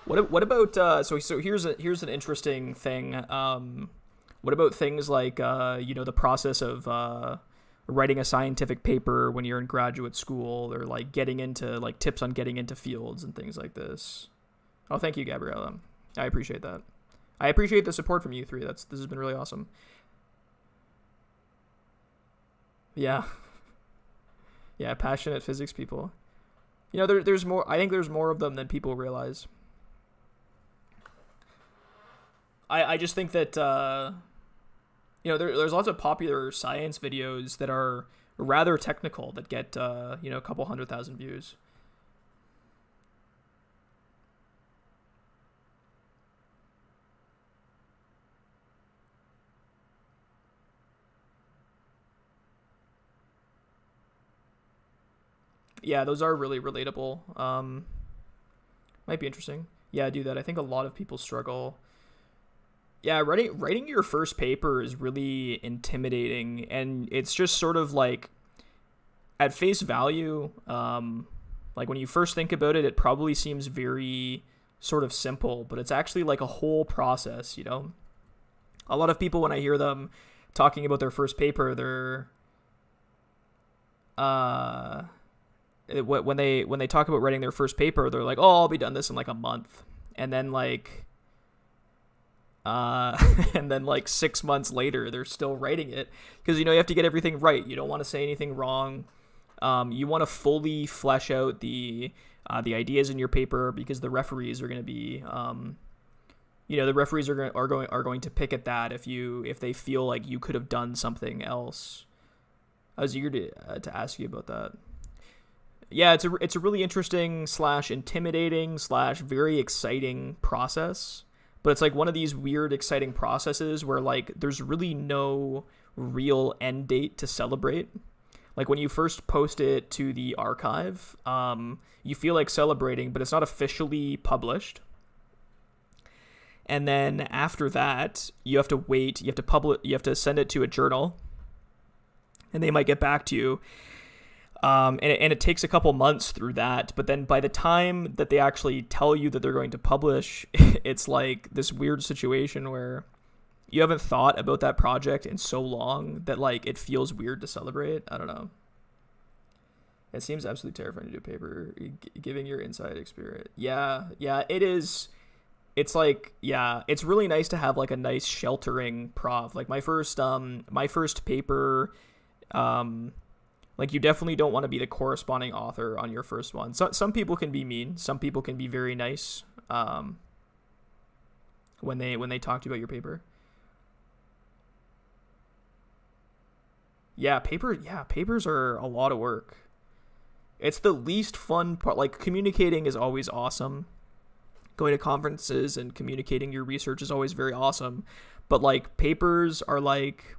What about so here's an interesting thing. What about things like the process of writing a scientific paper when you're in graduate school, or like getting into, like, tips on getting into fields and things like this? Oh, thank you, Gabriella. I appreciate that. I appreciate the support from you three. This has been really awesome. Yeah. Yeah, passionate physics people. There's more. I think there's more of them than people realize. I just think that there's lots of popular science videos that are rather technical that get a couple 100,000 views. Yeah, those are really relatable. Might be interesting. Yeah, do that. I think a lot of people struggle. Yeah, writing your first paper is really intimidating, and it's just sort of like, at face value, like when you first think about it, it probably seems very sort of simple, but it's actually like a whole process. A lot of people, when I hear them talking about their first paper, they're when they talk about writing their first paper, they're like, oh, I'll be done this in like a month. And then, like, And then like 6 months later they're still writing it, because you have to get everything right. You don't want to say anything wrong. You want to fully flesh out the ideas in your paper, because the referees are going to be the referees are going to pick at that if they feel like you could have done something else. I was eager to ask you about that. Yeah, it's a really interesting / intimidating / very exciting process. But it's like one of these weird, exciting processes where like there's really no real end date to celebrate. Like when you first post it to the archive, you feel like celebrating, but it's not officially published. And then after that, you have to wait. You have to send it to a journal, and they might get back to you. And it takes a couple months through that. But then by the time that they actually tell you that they're going to publish, it's like this weird situation where you haven't thought about that project in so long that like it feels weird to celebrate. I don't know. It seems absolutely terrifying to do a paper giving your inside experience. Yeah, it is. It's like, yeah, it's really nice to have like a nice sheltering prof. Like my first paper, like you definitely don't want to be the corresponding author on your first one. So some people can be mean. Some people can be very nice when they talk to you about your paper. Yeah, papers are a lot of work. It's the least fun part. Like communicating is always awesome. Going to conferences and communicating your research is always very awesome. But like papers are like,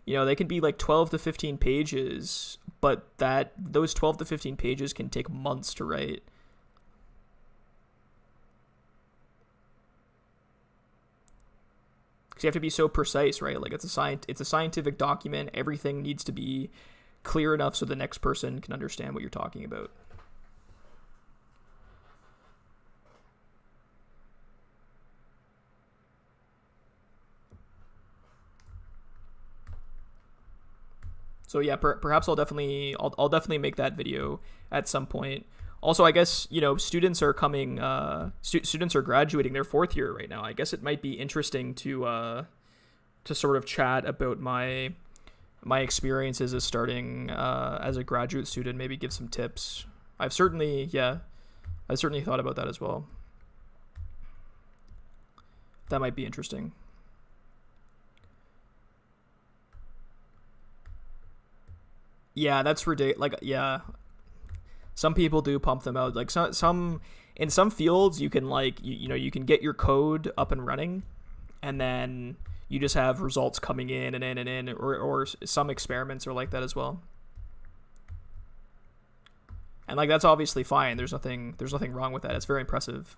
they can be like 12 to 15 pages, but those 12 to 15 pages can take months to write. Because you have to be so precise, right? Like it's a scientific document. Everything needs to be clear enough so the next person can understand what you're talking about. So yeah, perhaps I'll definitely make that video at some point. Also, I guess students are coming. Students are graduating their 4th year right now. I guess it might be interesting to sort of chat about my experiences as starting as a graduate student. Maybe give some tips. I've certainly thought about that as well. That might be interesting. Yeah, that's ridiculous. Like, yeah, some people do pump them out. Like some in some fields, you can like you can get your code up and running, and then you just have results coming in and in and in. Or some experiments are like that as well. And like that's obviously fine. There's nothing wrong with that. It's very impressive.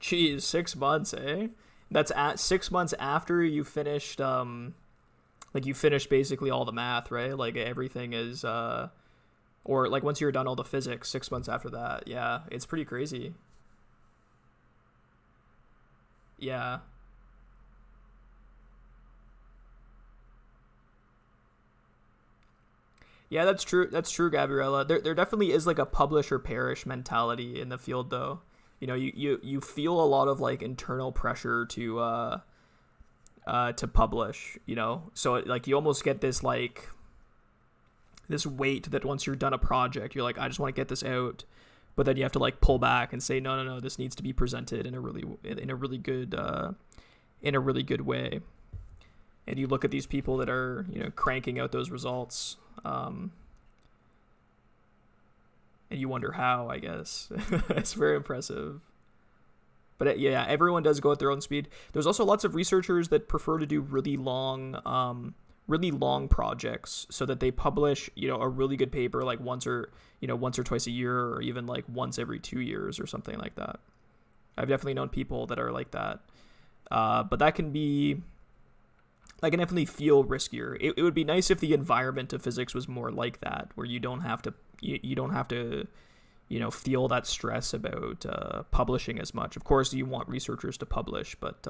Jeez, 6 months, eh? That's at 6 months after you finished, like you finished basically all the math, right? Like everything is, or like once you're done all the physics, 6 months after that. Yeah, it's pretty crazy. Yeah. Yeah, that's true. That's true, Gabriella. There definitely is like a publish or perish mentality in the field, though. You feel a lot of like internal pressure to publish. So like you almost get this like this weight that once you're done a project, you're like, I just want to get this out, but then you have to like pull back and say, no, this needs to be presented in a really good way. And you look at these people that are cranking out those results. And you wonder how, I guess. It's very impressive. But yeah, everyone does go at their own speed. There's also lots of researchers that prefer to do really long projects so that they publish, a really good paper like once or twice a year, or even like once every 2 years or something like that. I've definitely known people that are like that. But that can be I can definitely feel riskier. It would be nice if the environment of physics was more like that, where you don't have to feel that stress about publishing as much. Of course, you want researchers to publish, but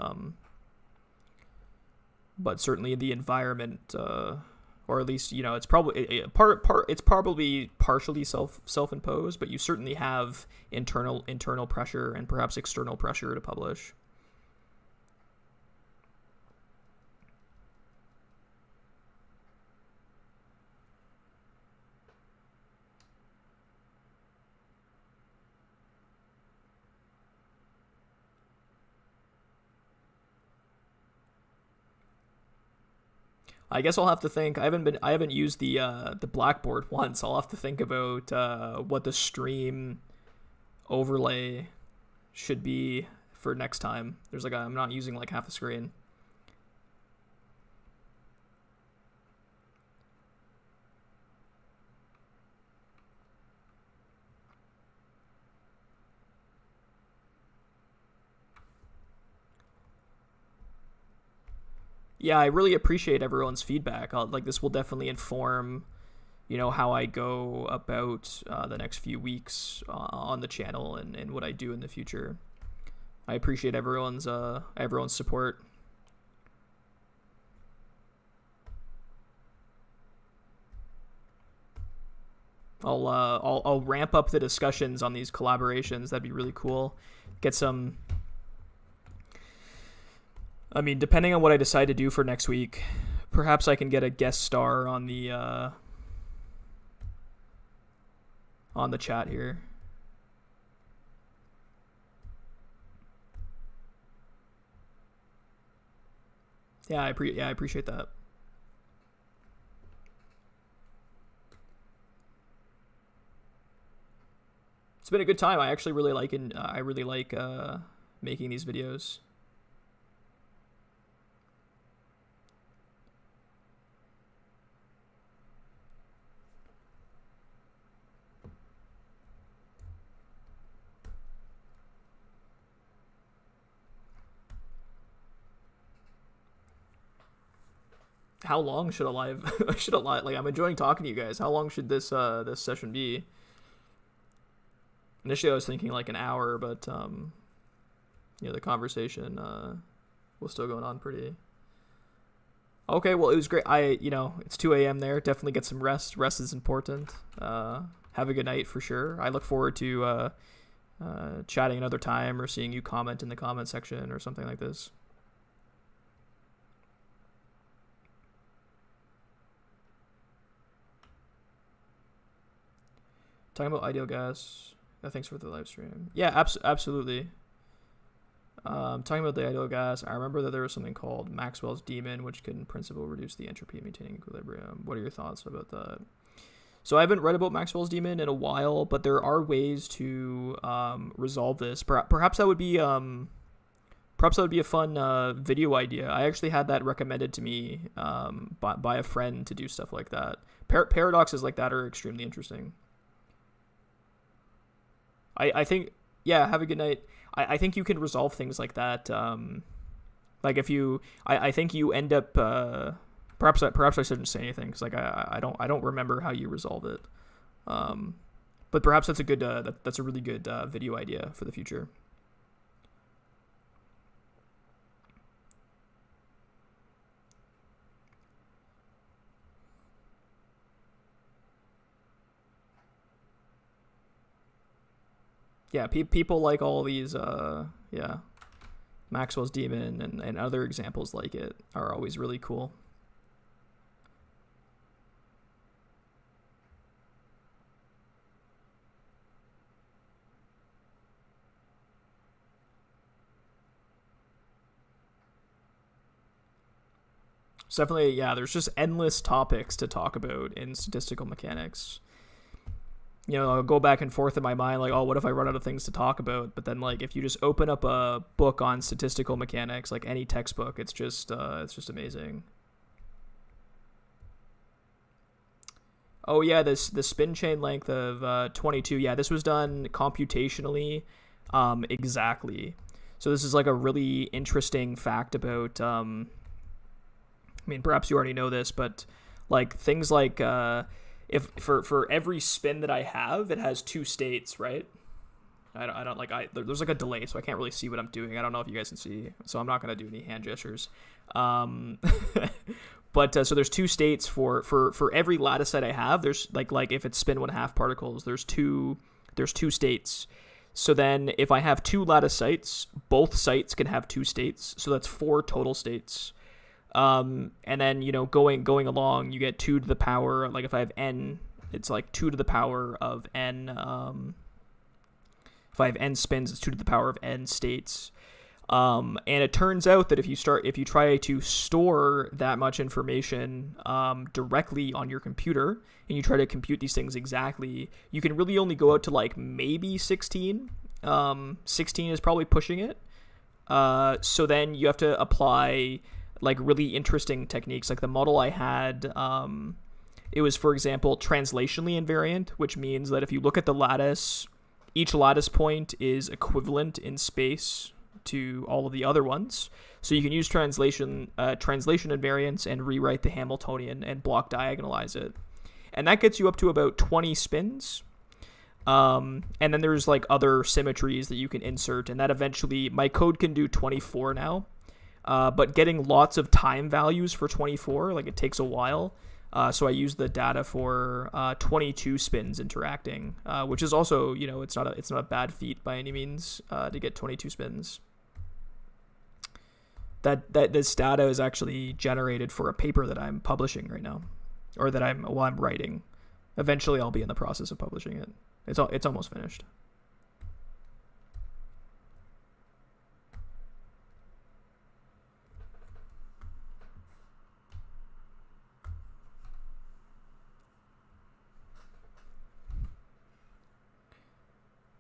certainly the environment, or at least it's probably it's probably partially self-imposed, but you certainly have internal pressure and perhaps external pressure to publish. I guess I'll have to think. I haven't used the Blackboard once. I'll have to think about what the stream overlay should be for next time. There's I'm not using half the screen. Yeah, I really appreciate everyone's feedback. This will definitely inform, how I go about the next few weeks on the channel and what I do in the future. I appreciate everyone's support. I'll ramp up the discussions on these collaborations. That'd be really cool. Get some. I mean, depending on what I decide to do for next week, perhaps I can get a guest star on the chat here. Yeah, I appreciate that. It's been a good time. I actually really like making these videos. How long should I'm enjoying talking to you guys. How long should this session be? Initially I was thinking an hour, but the conversation was still going on pretty. Okay, well, it was great. It's 2 a.m. there. Definitely get some rest. Rest is important. Have a good night for sure. I look forward to chatting another time or seeing you comment in the comment section or something like this. Talking about ideal gas. Thanks for the live stream. Yeah, absolutely. Talking about the ideal gas, I remember that there was something called Maxwell's Demon, which could in principle reduce the entropy of maintaining equilibrium. What are your thoughts about that? So I haven't read about Maxwell's Demon in a while, but there are ways to resolve this. Perhaps that would be a fun video idea. I actually had that recommended to me by a friend to do stuff like that. Paradoxes like that are extremely interesting. I think, yeah, have a good night. I think you can resolve things like that. If you, I think you end up, perhaps I shouldn't say anything because I don't remember how you resolve it. But perhaps that's a good, that's a really good video idea for the future. Yeah, people like all these, Maxwell's Demon and other examples like it are always really cool. So definitely, yeah, there's just endless topics to talk about in statistical mechanics. I'll go back and forth in my mind, what if I run out of things to talk about? But then, if you just open up a book on statistical mechanics, any textbook, it's just amazing. Oh yeah, the spin chain length of 22. Yeah, this was done computationally, exactly. So this is a really interesting fact about I mean, perhaps you already know this, but like things like if for every spin that I have, it has two states, right? I don't like there's like a delay, so I can't really see what I'm doing. I don't know if you guys can see, so I'm not gonna do any hand gestures. Um, but so there's two states for every lattice set I have. There's like if it's spin 1/2 particles, there's two states. So then if I have two lattice sites, both sites can have two states. So that's 4 total states. And then, going along, you get 2 to the power, like if I have n, it's like 2 to the power of n, if I have n spins, it's 2 to the power of n states. And it turns out that if you try to store that much information directly on your computer, and you try to compute these things exactly, you can really only go out to like maybe 16. 16 is probably pushing it. So then you have to apply like really interesting techniques. Like the model I had, it was, for example, translationally invariant, which means that if you look at the lattice, each lattice point is equivalent in space to all of the other ones. So you can use translation invariance and rewrite the Hamiltonian and block diagonalize it. And that gets you up to about 20 spins. And then there's like other symmetries that you can insert, and that eventually, my code can do 24 now. But getting lots of time values for 24, like it takes a while. So I use the data for 22 spins interacting, which is also, it's not a bad feat by any means to get 22 spins. That this data is actually generated for a paper that I'm publishing right now, or that I'm writing. Eventually, I'll be in the process of publishing it. It's almost finished.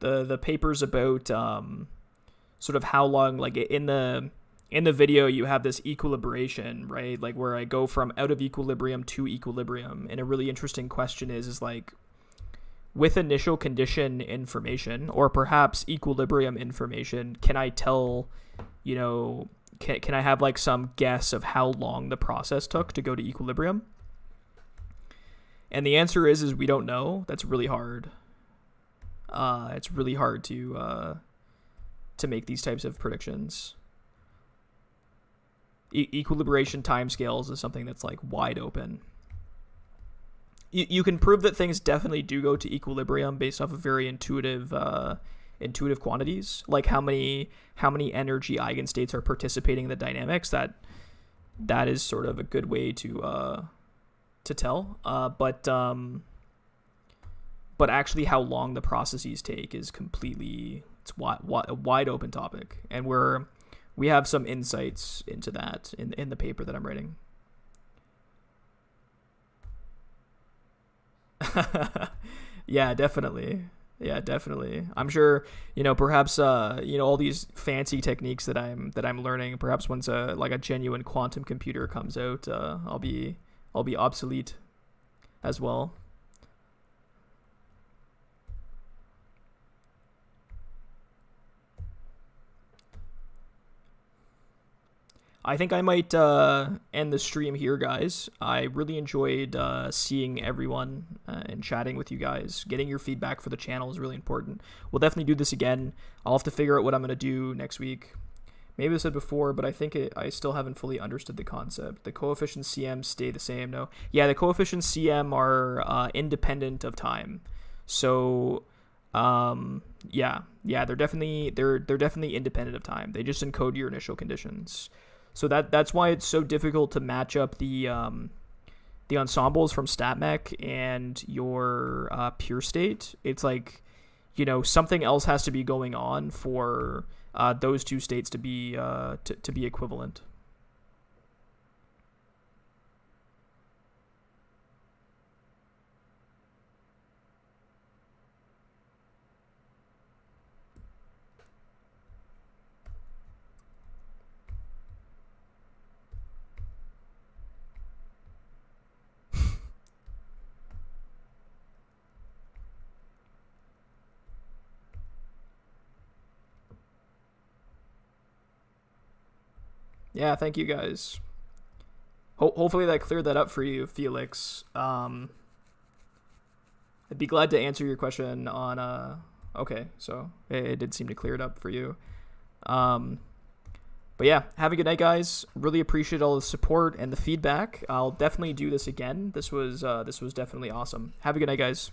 The paper's about sort of how long, like in the video you have this equilibration, right? Like where I go from out of equilibrium to equilibrium. And a really interesting question is like, with initial condition information, or perhaps equilibrium information, can I tell, can I have like some guess of how long the process took to go to equilibrium? And the answer is we don't know. That's really hard. It's really hard to make these types of predictions. Equilibration timescales is something that's like wide open. You can prove that things definitely do go to equilibrium based off of very intuitive quantities, like how many energy eigenstates are participating in the dynamics. That is sort of a good way to tell. But actually, how long the processes take is it's a wide open topic, and we have some insights into that in the paper that I'm writing. Yeah, definitely. I'm sure, perhaps, all these fancy techniques that I'm learning, perhaps once like a genuine quantum computer comes out, I'll be obsolete as well. I think I might end the stream here, guys. I really enjoyed seeing everyone and chatting with you guys. Getting your feedback for the channel is really important. We'll definitely do this again. I'll have to figure out what I'm going to do next week. Maybe I said before, but I think I still haven't fully understood the concept. The coefficients CM stay the same, no? Yeah, the coefficients CM are independent of time. So, yeah, they're definitely independent of time. They just encode your initial conditions. So that's why it's so difficult to match up the ensembles from StatMech and your pure state. It's like, something else has to be going on for those two states to be equivalent. Yeah, thank you guys. Hopefully that cleared that up for you, Felix. I'd be glad to answer your question on okay, so it did seem to clear it up for you. But yeah, have a good night, guys. Really appreciate all the support and the feedback. I'll definitely do this again. This was definitely awesome. Have a good night, guys.